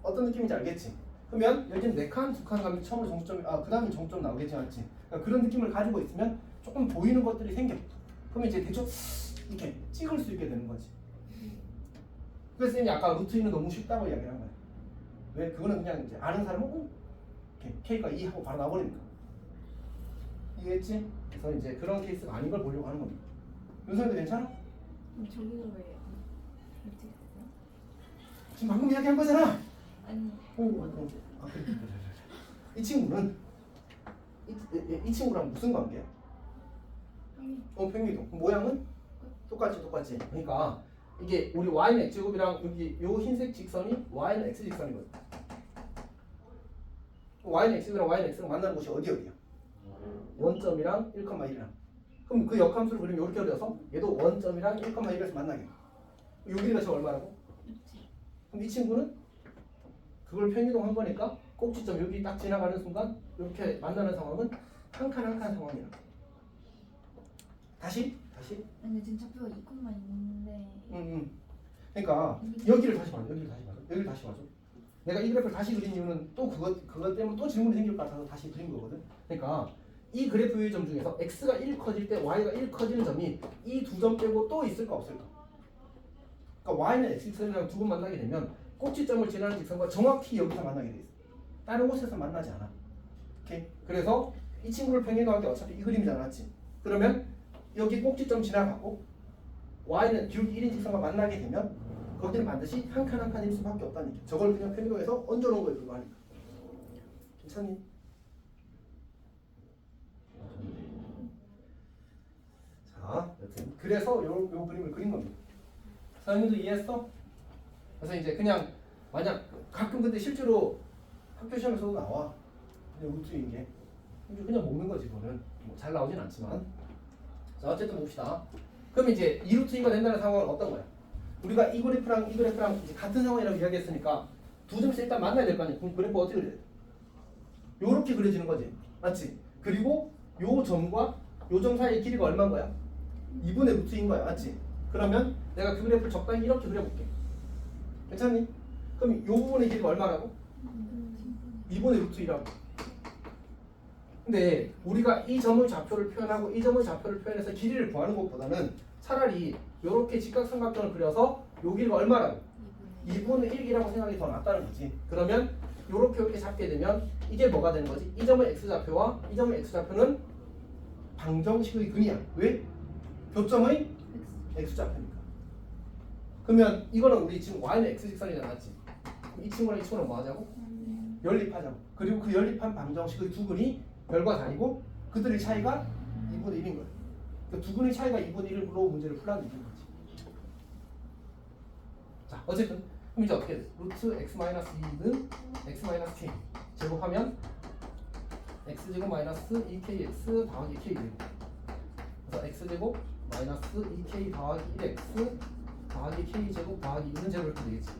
어떤 느낌인지 알겠지? 그러면 여기는 4칸, 2칸 가면 처음으로 정수점이 그 다음에 정수점 나오겠지 맞지? 그러니까 그런 느낌을 가지고 있으면 조금 보이는 것들이 생겨 그러면 이제 대충 이렇게 찍을 수 있게 되는 거지 그래서 쌤이 아까 루트 2는 너무 쉽다고 이야기를 한 거야 왜? 그거는 그냥 이제 아는 사람은 이렇게 K가 2 하고 바로 나와버리니까 이해했지? 그래서 이제 그런 케이스가 아닌 걸 보려고 하는 겁니다 윤성이도 괜찮아? 저기가 왜 어떻게 됐어요? 지금 방금 이야기한 거잖아 아니 아, 그래. 이 친구는 이 친구랑 무슨 관계야? 평미도 모양은 똑같지 그러니까 이게 우리 y는 x제곱이랑 여기 요 흰색 직선이 y는 x직선이거든 y는 x랑 y는 x랑 만나는 곳이 어디야? 원점이랑 1,1이랑 그럼 그 역함수를 그리면 이렇게 그려서 얘도 원점이랑 1,1에서 만나게 요 길이가 지금 얼마라고? 그럼 이 친구는 그걸 편이동한 거니까 꼭지점 여기 딱 지나가는 순간 이렇게 만나는 상황은 한 칸 한 칸 상황이야 다시 근데 지금 좌표가 2콤마 있는데 그러니까 여기를 다시 봐줘 여기를 다시 봐줘 내가 이 그래프를 다시 그린 이유는 또 그것 때문에 또 질문이 생길 것 같아서 다시 그린 거거든 그러니까 이 그래프의 점 중에서 x가 1 커질 때 y가 1 커지는 점이 이 두 점 빼고 또 있을까 없을까 그러니까 y는 x선이랑 두 번 만나게 되면 꼭지점을 지나는 직선과 정확히 여기서 만나게 돼 있어 다른 곳에서 만나지 않아 오케이? 그래서 이 친구를 평행도할 때 어차피 이 그림이잖아 맞지? 그러면 여기 꼭지점 지나가고 y는 기울기 1인 직선과 만나게 되면 거기는 반드시 한 칸 한 칸일 수밖에 없다는 얘기야 저걸 그냥 평행도에서 얹어놓은 거에 불과하니까 괜찮니? 자 여튼 그래서 요 그림을 그린 겁니다 서영이도 이해했어? 그래서 이제 그냥 만약 가끔 근데 실제로 학교 시험에서도 나와 그냥 루트인 게 그냥 먹는 거지 그거는 뭐 잘 나오진 않지만 자 어쨌든 봅시다 그럼 이제 2루트 2가 된다는 상황은 어떤 거야? 우리가 이 그래프랑 이제 같은 상황이라고 이야기했으니까 두 점씩 일단 만나야 될 거 아니야 그럼 그래프 어떻게 그려야 돼? 요렇게 그려지는 거지 맞지? 그리고 요 점과 요 점 사이의 길이가 얼마인 거야? 2분의 루트인 거야 맞지? 그러면 내가 그 그래프를 적당히 이렇게 그려볼게 괜찮니? 그럼 요 부분의 길이가 얼마라고? 2분의 루트 2라고 근데 우리가 이 점의 좌표를 표현하고 이 점의 좌표를 표현해서 길이를 구하는 것보다는 차라리 이렇게 직각삼각형을 그려서 요 길이가 얼마라고? 2분의 1이라고 생각이 더 낫다는 거지 그러면 이렇게 잡게 되면 이게 뭐가 되는 거지? 이 점의 x좌표와 이 점의 x좌표는 방정식의 근이야 왜? 교점의 x좌표니까 그러면 이거는 우리 지금 y는 x직선이잖아 맞지? 그럼 이 친구랑 이 친구랑 뭐 하자고? 연립하자고 그리고 그 연립한 방정식의 두 근이 별과 다르고 그들의 차이가 2분의 1인 거야 그 두 근의 차이가 2분의 1으로 문제를 풀라는 얘기인 거지 자 어쨌든 그럼 이제 어떻게 돼? 루트 x-2는 x-k 제곱하면 x제곱 마이너스 2kx 더하기 k제곱 그래서 x제곱 마이너스 2k 더하기 1x 더하기 k제곱 더하기 2는 제곱 이렇게 되겠지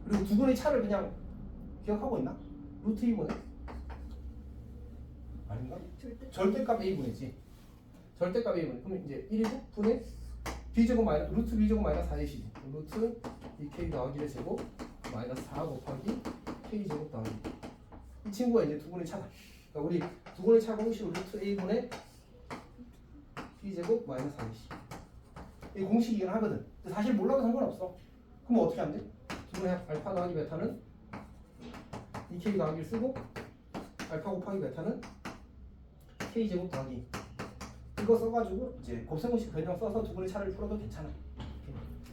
그리고 두 근의 차를 그냥 기억하고 있나? 루트 2분의 아닌가? 절대값 a분이지 절대값 a분 그럼 이제 1이고 분의 b제곱 마이너스 루트 b제곱 마이너스 4ac 루트 2k 더하기 1의 제곱 마이너스 4 곱하기 k제곱 더하기 이 친구가 이제 두 분의 차다 그러니까 우리 두 분의 차 공식은 루트 a분의 b제곱 마이너스 4ac 이 공식 이해는 하거든 근데 사실 몰라도 상관없어 그럼 어떻게 하면 돼? 두 분의 알파 더하기 베타는 2k 더하기를 쓰고 알파 곱하기 베타는 k제곱 더하기 이거 써가지고 이제 곱셈공식 변형 써서 두 분의 차를 풀어도 괜찮아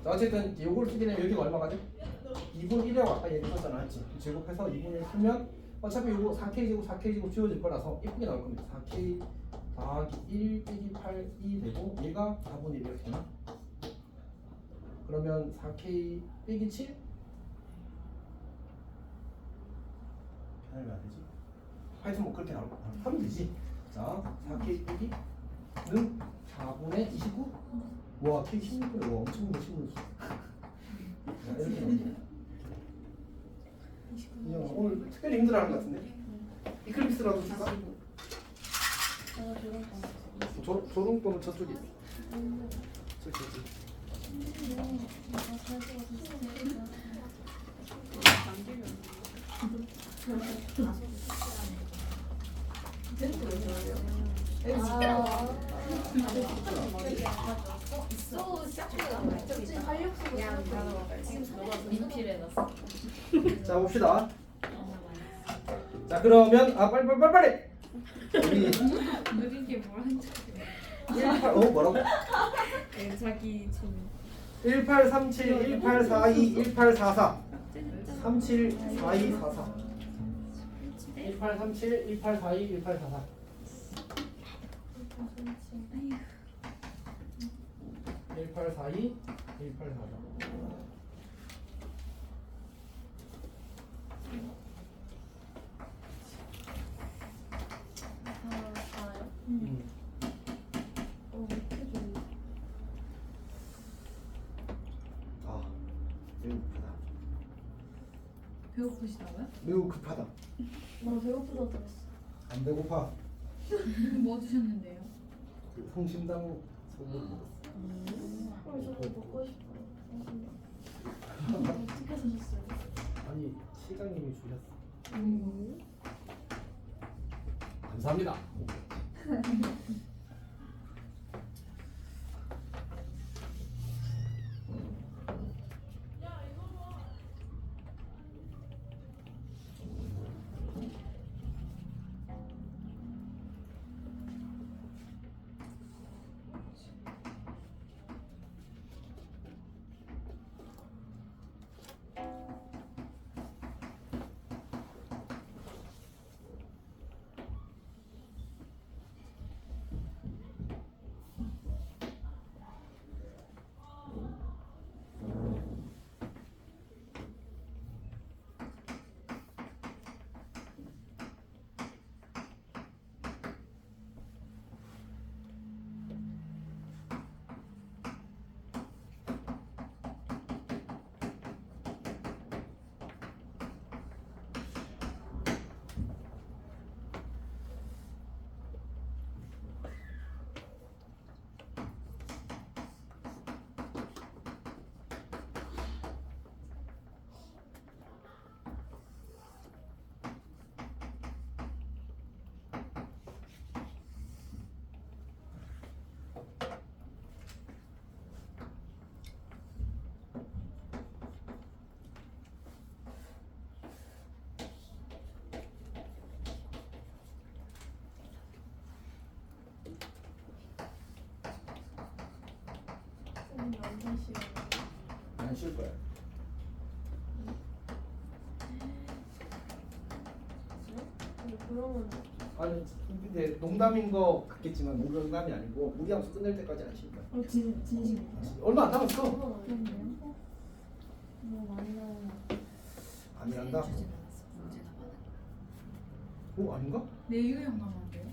자, 어쨌든 요걸 쓰게 되면 여기가 얼마가 돼? 2분 1이라고 아까 얘기했잖아, 했지? 제곱해서 2분 1 쓰면 어차피 요거 4K 제곱 4K 제곱 지워질 거라서 이쁘게 나올 겁니다. 4K 더하기 1 빼기 8이 되고 얘가 4분 1 이렇게 되나? 그러면 4K 빼기 7? 변하면 안 되지? 하여튼 뭐 그렇게 하면 되지. 자, 4K 빼기는 4분의 29? 와, K 16분에 와, 엄청 멋있는 수. 자, 이렇게 나옵니다. 인형 오늘 특별히 힘들어하는 것 같은데? 이클립스라도 줄까? 조롱도는 저쪽에 있어. 저기. 민필해놨어. 자, 봅시다. 자, 그러면 빨리. 우리 느린 게 뭘 한지 18 뭐라고? 자기 좀 1837 1842 1844 374244 1837 1842 1844 1842 1844 아, 매우 급하다. 배고프시다고요? 매우 급하다. 나 배고프다 들었어. 안 배고파. 뭐 드셨는데요? 그 성심당 소금 저도 먹고 싶어요. 어떻게 사셨어요? 아니 실장님이 주셨어. 감사합니다. 완전 싫어. 안 쉴 거야. 근데 그러면 아니 근데 농담인 거 같겠지만 농담이 아니고 우리 함수 끝낼 때까지 안 쉴 거야. 진심입니다. 얼마 안 남았어. 뭐 많이 나오나? 아니란다. 오 아닌가? 내 유형 남았는데요?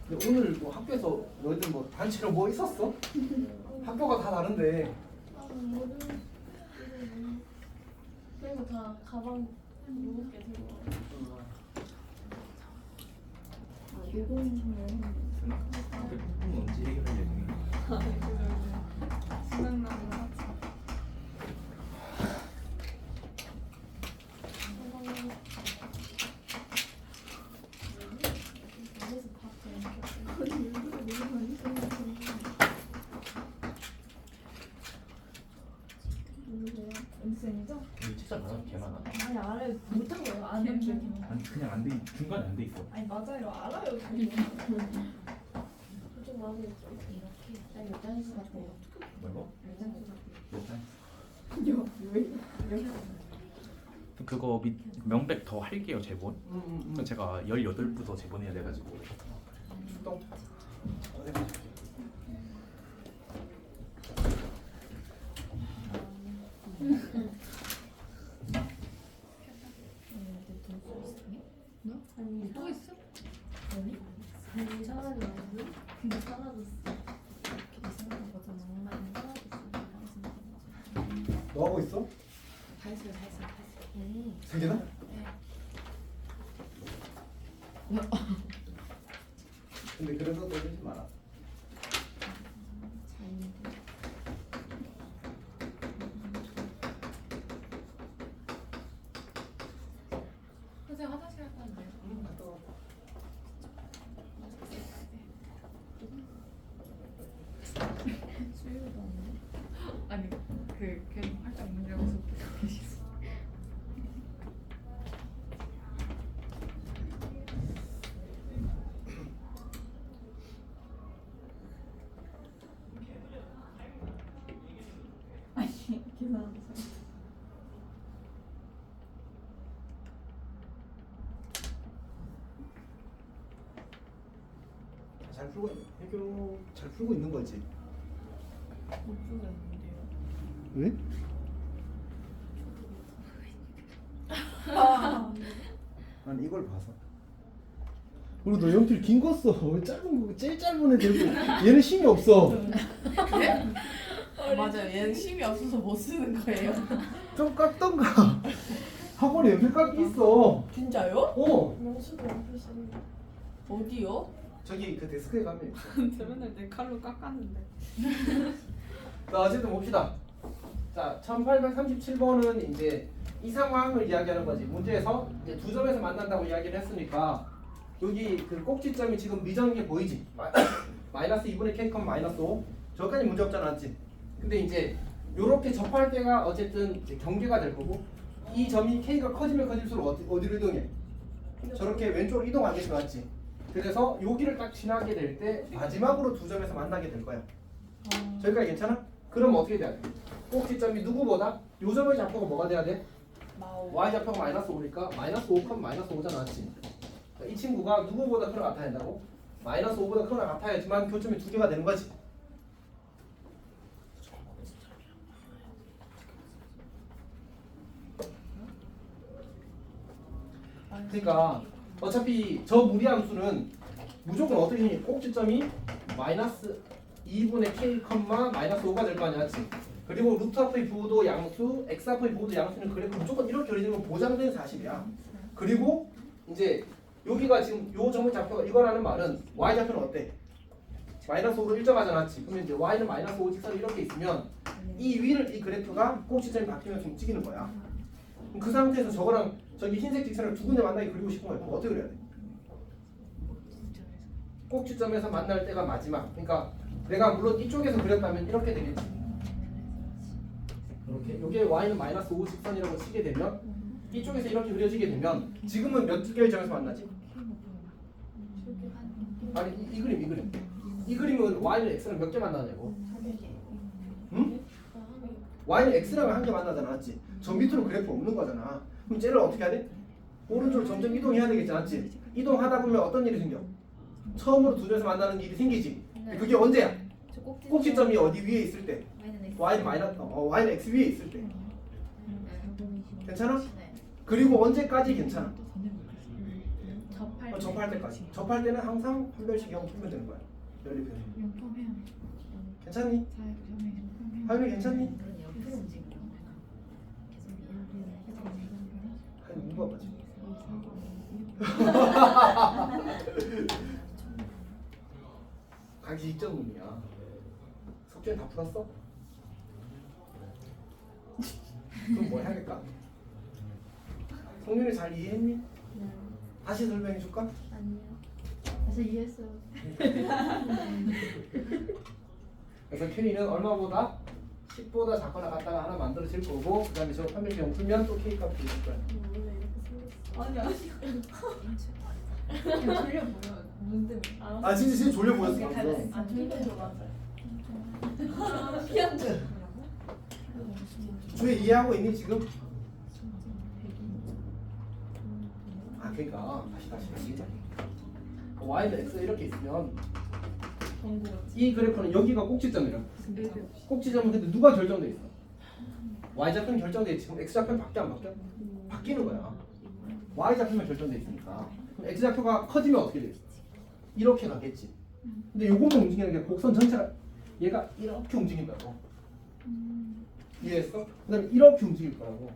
근데 오늘 뭐 학교에서 너희들 뭐 단체로 뭐 있었어? 학교가 다 다른데. 그리고 다 가방 무겁게 들고 와. 언제 해결할 예정이야? 생각나는 거 같아. 누구세요? 은쌤이죠? 진짜 많아, 개 많아. 아니 알아요. 못한 거예요. 안 넘겨. 아니 그냥 안 돼. 중간에 안 돼 있어. 아니 맞아요. 알아요. 좀 마음에 있어. 이렇게. 난 요단수 같은 거. 뭐고? 요단수 같은 그거 명백 더 할게요 제본. 제가 18부터 제본해야 돼가지고. 출동. 아니 또 있어? 아니 사라졌어. 근데 사라졌어. 이렇게 생각하거든. 아니 사라졌어. 뭐 하고 있어? 다 했어요, 다 했어요, 다 했어요. 세 개나? 근데 그래서 떠들지 마라. 선생님 화장실 갔다 왔는데. 갔다 와. 수요도 없네. 아니 그 걔는 활짝 문 열고서 보고 계시어. 아니 계산하면서. 잘 풀고 해교 잘 풀고 있는 거지. 못 풀겠는데요. 왜? 난 이걸 봐서. 그리고 너 연필 긴 거 써. 왜 짧은 거 제일 짧은 애 들고 얘는 힘이 없어. 맞아요. 얘는 힘이 없어서 못 쓰는 거예요. 좀 깎던가. 학원에 연필 깎기 있어. 진짜요? 어. 명수도 연필 쓰는 거. 어디요? 저기 그 데스크에 가면 있어. 저 맨날 내 칼로 깎았는데. 자 어쨌든 봅시다. 자 1837번은 이제 이 상황을 이야기하는 거지. 문제에서 이제 두 점에서 만난다고 이야기를 했으니까 여기 그 꼭지점이 지금 미정인 게 보이지? 마이너스 2분의 k, 마이너스 5. 저까지 문제 없잖아, 맞지? 근데 이제 요렇게 접할 때가 어쨌든 이제 경계가 될 거고 이 점이 k가 커지면 커질수록 어디로 이동해? 저렇게 왼쪽으로 이동하겠지, 맞지? 그래서 여기를 딱 지나게 될 때 마지막으로 두 점에서 만나게 될 거야. 저기까지 괜찮아? 그럼 어떻게 돼야 돼? 꼭지점이 누구보다? 요 점의 좌표가 뭐가 돼야 돼? y 좌표가 마이너스 5니까 마이너스 5, 마이너스 5잖아, 맞지? 이 친구가 누구보다 크거나 같아야 된다고? 마이너스 5보다 크거나 같아야지만 교점이 두 개가 되는 거지. 그러니까 어차피 저 무리함수는 무조건 어떻게 생긴 꼭지점이 마이너스 2분의 k, 마이너스 5가 될 거 아니야, 맞지? 그리고 루트 앞의 부호도 양수, x 앞의 부호도 양수는 그래프 무조건 이렇게 그려지는 건 보장된 사실이야. 그리고 이제 여기가 지금 요 점의 좌표가 이거라는 말은 y 좌표는 어때? 마이너스 5로 일정하잖아, 맞지? 그러면 이제 y는 마이너스 5 직선이 이렇게 있으면 이 위를 이 그래프가 꼭지점이 바뀌면서 움직이는 거야. 그럼 그 상태에서 저거랑 저기 흰색 직선을 두 군데 만나게 그리고 싶은 거야. 그럼 어떻게 그려야 돼? 꼭지점에서 만날 때가 마지막. 그러니까 내가 물론 이쪽에서 그렸다면 이렇게 되겠지. 이렇게. 이게 y는 마이너스 5 직선이라고 치게 되면 이쪽에서 이렇게 그려지게 되면 지금은 몇 개의 점에서 만나지? 아니 이 그림. 이 그림은 y는 x랑 몇 개 만나냐고. 응? y는 x랑 한 개 만나잖아, 맞지? 저 밑으로 그래프 없는 거잖아. 그럼 쟤를 어떻게 해야 돼? 오른쪽으로 점점 이동해야 되겠지, 맞지? 이동하다 보면 어떤 일이 생겨? 처음으로 두 점에서 만나는 일이 생기지. 그게 언제야? 꼭지점이 어디 위에 있을 때? y는 x 위에 있을 때. 괜찮아? 그리고 언제까지 괜찮아? 접할 때까지. 접할 때는 항상 판별식 0 풀면 되는 거야. 연립 표현. 괜찮니? 하윤이 괜찮니? 하윤이 누가 봐지? 강시 입점문이야. 석준이 다 풀었어? 그럼 뭐 해야겠다? 성윤이 잘 이해했니? 네. 다시 설명해 줄까? 아니요. 그래서 이해했어요. 그래서 K는 얼마보다? 10보다 작거나 같다가 하나 만들어질 거고 그 다음에 저 판별식 0 풀면 또 K 값이 있을 거야. 원래 이렇게 생겼어. 아니 그냥 졸려 보여. 눈 때문에. 아 진짜 졸려 보였어 이렇게 방금. 아 졸려 맞아요. 주에 이해하고 있니 지금? 아 그러니까 다시 y는 x 이렇게 있으면 이 그래프는 여기가 꼭지점이라고. 꼭지점은 근데 누가 결정돼 있어? y 좌표는 결정돼 있지. 그럼 x 좌표는 바뀌어 안 바뀌어? 바뀌는 거야. y 좌표만 결정돼 있으니까. 그럼 x 좌표가 커지면 어떻게 돼? 이렇게 가겠지. 근데 요것만 움직이는 게 곡선 전체가 얘가 이렇게 움직인다고. 이해했어? 그다음에 이렇게 움직일 거라고.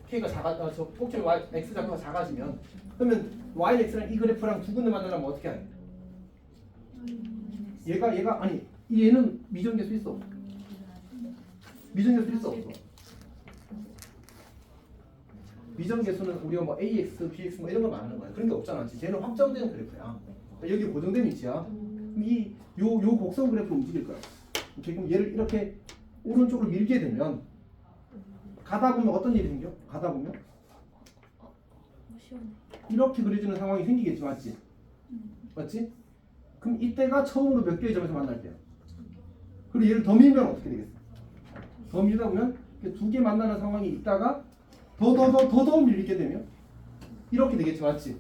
k가 저 꼭지점 y x 좌표가 작아지면 그러면 y x랑 이 그래프랑 두 군데 만나려면 어떻게 해? 얘가 아니 얘는 미정계수 있어. 미정계수 있어 없어. 미정계수는 우리가 뭐 ax, bx 뭐 이런 거 말하는 거야. 그런 게 없잖아. 쟤는 확정된 그래프야. 여기 고정된 위치야. 그럼 요 곡선 그래프 움직일 거야. 오케이, 그럼 얘를 이렇게 오른쪽으로 밀게 되면 가다 보면 어떤 일이 생겨? 가다 보면 이렇게 그려지는 상황이 생기겠지, 맞지? 맞지? 그럼 이때가 처음으로 몇 개의 점에서 만날 때야. 그리고 얘를 더 밀면 어떻게 되겠어? 더 밀다 보면 두 개 만나는 상황이 있다가 더 밀리게 되면 이렇게 되겠지, 맞지?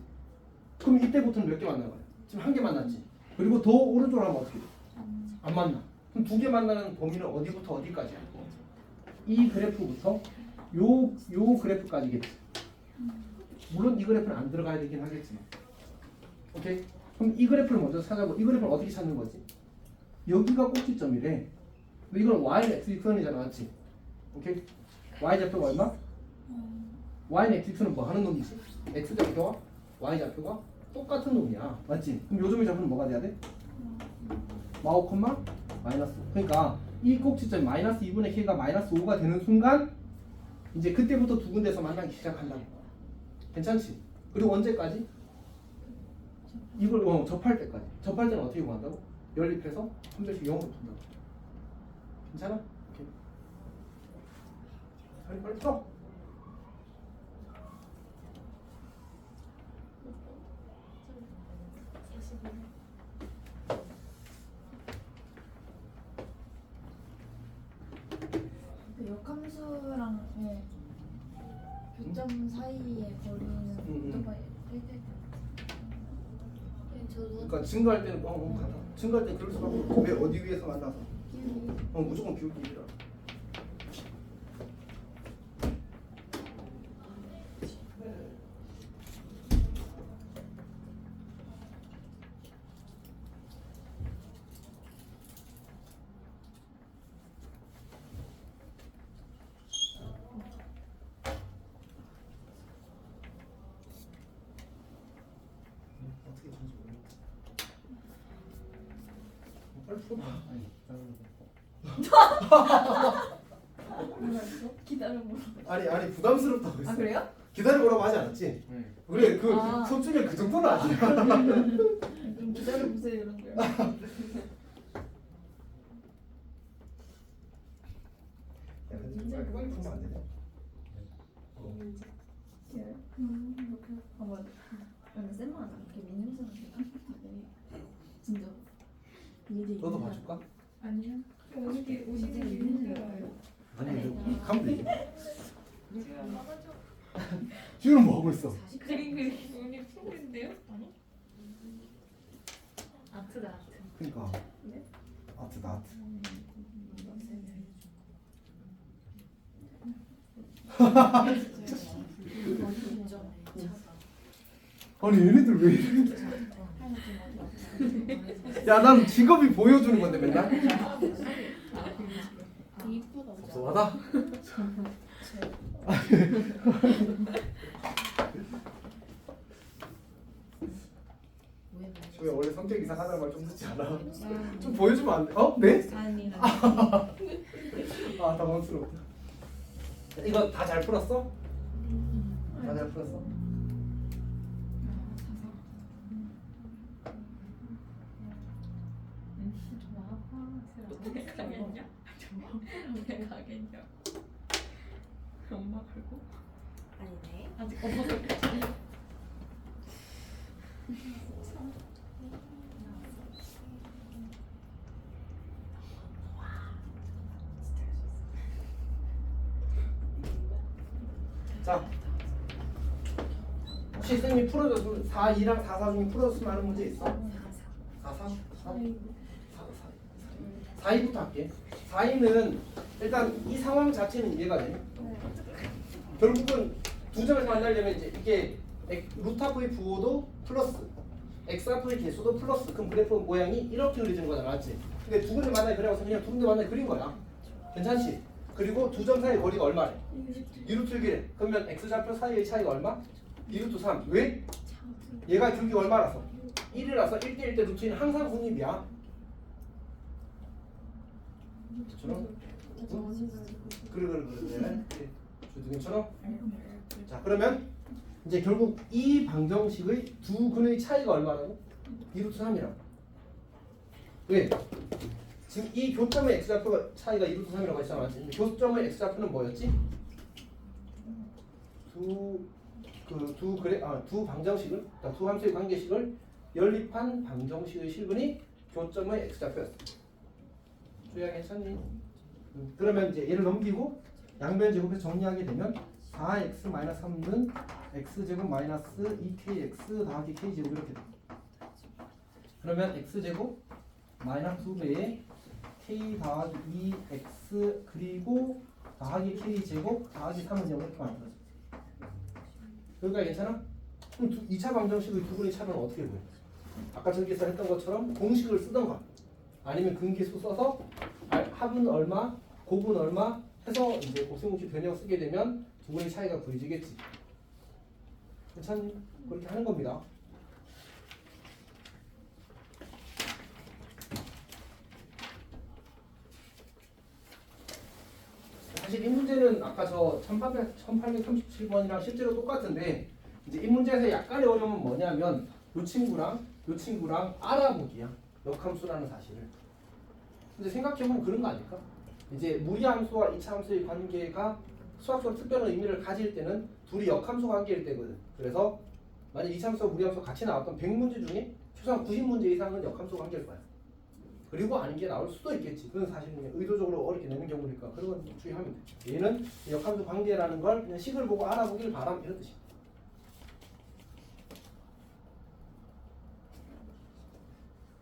그럼 이때부터는 몇 개 만나는 거야? 지금 한 개 만났지. 그리고 더 오른쪽으로 하면 어떻게 돼? 안 만나. 그럼 두 개 만나는 범위는 어디부터 어디까지야? 이 그래프부터 요 그래프까지겠지. 물론 이 그래프는 안 들어가야 되긴 하겠지만. 오케이? 그럼 이 그래프를 먼저 찾아보고 이 그래프를 어떻게 찾는 거지? 여기가 꼭지점이래. 이건 y는 x익선이잖아, 맞지? 오케이? y 좌표가 얼마? y는 x익선은 뭐 하는 놈이지? x 좌표와 y 좌표가 똑같은 놈이야, 맞지? 그럼 요점의 좌표는 뭐가 돼야 돼? 마오 콤마 마이너스 5. 그러니까 이 꼭지점이 마이너스 2분의 k가 마이너스 5가 되는 순간 이제 그때부터 두 군데서 만나기 시작한다는 거야. 괜찮지? 그리고 언제까지? 이걸 접할 때까지. 접할 때는 어떻게 구한다고? 연립해서 한 배씩 0으로 푼다고. 괜찮아? 오케이. 빨리 풀어. 역함수랑 교점 사이의 거리는 어떤 거예요? 그러니까 증가할 때는 너무 같아. 증가할 때 그럴 수밖에 없어. 왜 어디 위에서 만나서? 무조건 기울기 1이라. 어떻게 되는지 모르겠다. 빨리 풀어봐. 아니 부담스럽다고 했어. 아 그래요? 기다려보라고 하지 않았지? 그래 그 아. 손중에 그 정도는 아니야. 좀 기다려보세요 이런 거요. 야 근데 빨리 풀면 안 되냐? 아 맞아. 쌤만 이렇게 민영선 되게 진짜. 너도 봐줄까? 아니요. 오시는 게 힘들어요. 아니 가면 되지. 지금 막아줘. 지금 뭐 하고 있어? 그림 오늘 푸는데요? 아트다 아트. 그러니까 아트다 아트. 아니 얘네들 왜 이래? 야난 직업이 보여주는 건데 맨날. 이쁘다. 섭섭하다. 왜 원래 성격 이상하다는 말 좀 듣지 않아? 좀 보여주면 안 돼? 어? 네? 아 당황스럽다. 이거 다 잘 풀었어? 다 잘 풀었어? 어떻게 가겠냐? 어떻게 가겠냐? 엄마 걸고? 아니네. 아직 없어서. 자, 혹시 선생님이 풀어줬으면 4, 2랑 4, 4 중에 풀어줬으면 하는 문제 있어? 4, 4? 4, 2부터 할게. 4, 2는 일단 이 상황 자체는 이해가 되네. 결국은 두 점에서 만나려면 이제 이게 루트 하프의 부호도 플러스 x 하프의 개수도 플러스 그럼 그래프 모양이 이렇게 그려지는 거잖아, 맞지? 근데 두 군데 만나게 그려서 그냥 두 군데 만나게 그린 거야. 괜찮지? 그리고 두 점 사이 거리가 얼마래? 2루트 1이래. 그러면 x좌표 사이의 차이가 얼마? 2루트 3. 왜? 얘가 길기 얼마라서? 1이라서 1대1 때 루트는 항상 성립이야. 저처럼? 그래. 주둥이처럼? 자, 그러면 이제 결국 이 방정식의 두 근의 차이가 얼마라고? 2루트 3이라고. 왜? 지금 이 교점의 x좌표가 차이가 2루트 3이라고 했잖아. 교점의 x좌표는 뭐였지? 두 방정식을, 그러니까 두 함수의 관계식을 연립한 방정식의 실근이 교점의 x좌표였어. 주희야 괜찮니? 그러면 이제 얘를 넘기고 양변 제곱해서 정리하게 되면 4x-3는 x제곱 마이너스 2kx 더하기 k제곱 이렇게 돼. 그러면 x제곱 마이너스 2배의 k 더하기 2x 그리고 더하기 k제곱 더하기 3은 이렇게 만들어져. 여기까지 괜찮아? 그럼 2차 방정식의 두 분의 차는 어떻게 보여? 아까 저기서 했던 것처럼 공식을 쓰던가 아니면 근계수 써서 합은 얼마, 곱은 얼마 해서 이제 곱셈공식 변형 쓰게 되면 두 분의 차이가 보여지겠지. 괜찮니? 그렇게 하는 겁니다. 사실 이 문제는 아까 저 1837번이랑 실제로 똑같은데 이제 이 문제에서 약간의 어려움은 뭐냐면 요 친구랑 알아보기야. 역함수라는 사실을. 근데 생각해보면 그런 거 아닐까? 이제 무리함수와 이차함수의 관계가 수학적으로 특별한 의미를 가질 때는 둘이 역함수 관계일 때거든. 그래서 만약 이차함수와 무리함수가 같이 나왔던 100문제 중에 최소한 90문제 이상은 역함수 관계일 거야. 그리고 아닌 게 나올 수도 있겠지. 그건 사실 의도적으로 어렵게 내는 경우니까 그런 건 주의하면 돼. 얘는 역함수 관계라는 걸 그냥 식을 보고 알아보길 바람 이런 뜻이야.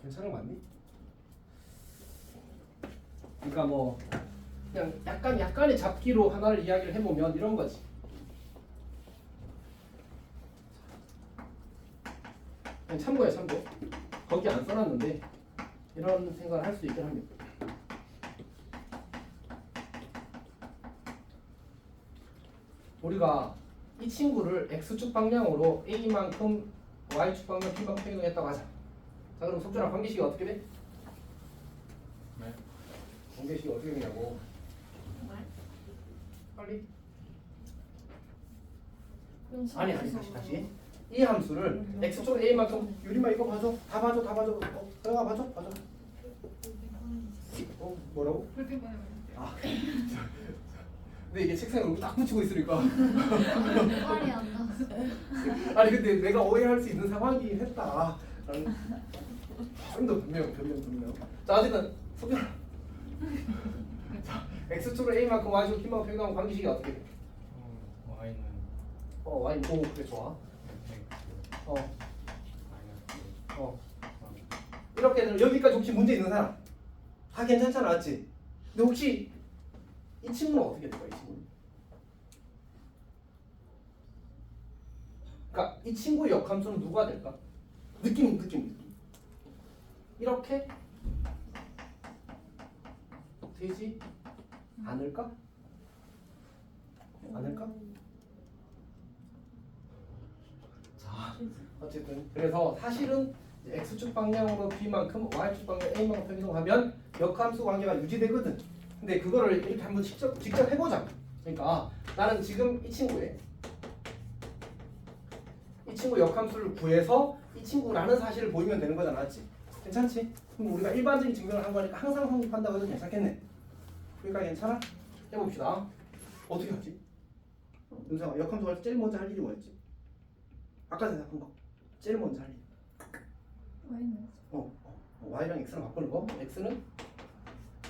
괜찮은 거 맞니? 그러니까 뭐 그냥 약간의 잡기로 하나를 이야기를 해보면 이런 거지. 그냥 참고야 참고. 거기 안 써놨는데 이런 생각을 할 수 있긴 합니다. 우리가 이 친구를 x축 방향으로 a만큼 y축 방향 b만큼 행동했다고 하자. 자 그럼 속전한 관계식이 어떻게 돼? 네. 관계식이 어떻게 되냐고. 빨리. 아니 다시. 이 함수를 x축 a만큼 유리마 이거 봐줘. 다 봐줘. 들어가 봐줘. 뭐라고? 그렇게 봐요. 아. 근데 이게 책상에 얼굴 딱 붙이고 있으니까. 말이 안 나왔어. 아니 근데 내가 오해할 수 있는 상황이긴 했다. 좀더 분명. 자 어쨌든 소변. 자 x축으로 a만큼 y축으로 b만큼 평행하면 관계식이 어떻게 돼? y는 y는 오 그래 좋아. 이렇게 되면 여기까지 혹시 문제 있는 사람 다 괜찮잖아, 맞지? 근데 혹시 이 친구는 어떻게 될까? 이 친구는? 그러니까 이 친구의 역함수는 누가 될까? 느낌. 이렇게 되지 않을까? 자, 어쨌든 그래서 사실은 x축 방향으로 b만큼 y축 방향 a만큼 이동하면 역함수 관계가 유지되거든. 근데 그거를 이렇게 한번 직접 해보자. 그러니까 나는 지금 이 친구 역함수를 구해서 이 친구라는 사실을 보이면 되는 거잖아, 맞지? 괜찮지? 그럼 우리가 일반적인 증명을 한 거니까 항상 성립한다고 해도 괜찮겠네. 그러니까 괜찮아? 해봅시다. 어떻게 하지? 윤성아 역함수 할 때 제일 먼저 할 일이 뭐였지? 아까 생각한 거 제일 먼저 할 일. y랑 x랑 바꾸는 거. x는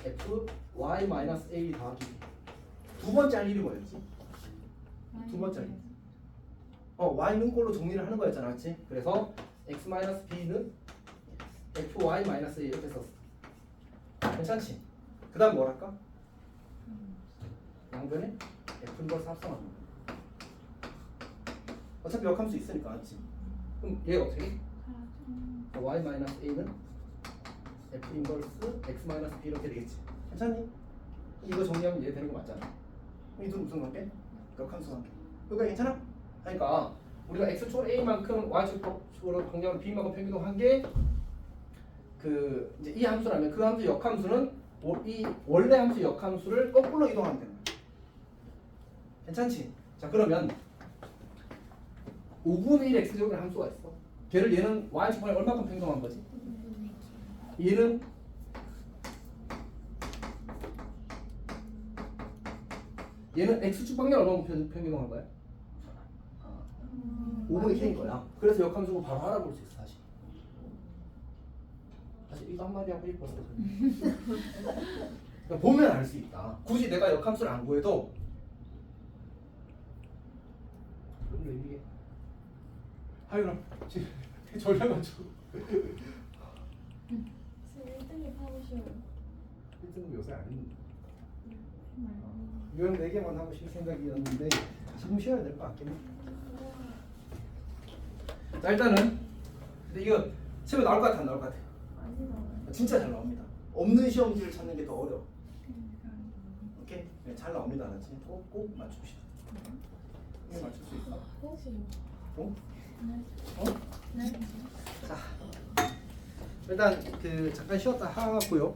f y 마이너스 a 더하기 두 번째 할 일이 뭐였지? 두 번째 할 일. y는 꼴로 정리를 하는 거였잖아, 그렇지? 그래서 x 마이너스 b는 f y 마이너스 a 이렇게 썼어. 괜찮지? 그 다음 뭘 할까? 양변에 f 인버스 합성하는 거. 어차피 역함수 있으니까, 맞지? 그럼 얘가 어떻게 해? y 마이너스 a는 f 인버스 x 마이너스 b 이렇게 되겠지. 괜찮니? 이거 정리하면 얘 되는 거 맞잖아. 이 둘은 무슨 관계? 역함수 관계. 그러니까 괜찮아? 그러니까 우리가 x축으로 a만큼 y축으로 방정으로 b만큼 평균한 게 그 이제 이 함수라면 그 함수 역함수는 이 원래 함수 역함수를 거꾸로 이동하면 되는 거야. 괜찮지? 자 그러면 5분의 1 x제곱이라는 함수가 있어. 걔를 얘는 y축분에 얼마큼 평등한 거지? 얘는 x축 방향 얼마큼 평균한 거야? 5분의 k인 거야. 그래서 역함수고 바로 알아볼 수 있어 사실. 사실 이거 한마디 하고 싶었어. 그러니까 보면 알 수 있다. 굳이 내가 역함수를 안 구해도 그럼 이게 하여간 지금 졸려가지고 1등이 하고 쉬워요. 1등은 요새 안 했는데 유형 4개만 하고 쉴 생각이었는데 지금 쉬어야 될 것 같긴 해. 자 일단은 근데 이거 시험에 나올 것 같아 안 나올 것 같아? 진짜 잘 나옵니다. 없는 시험지를 찾는 게 더 어려워. 오케이? 네, 잘 나옵니다. 알았지? 꼭 맞춥시다. 이거 맞출 수 있어? 혹시 어? 네. 자 일단 그 잠깐 쉬었다 하고요.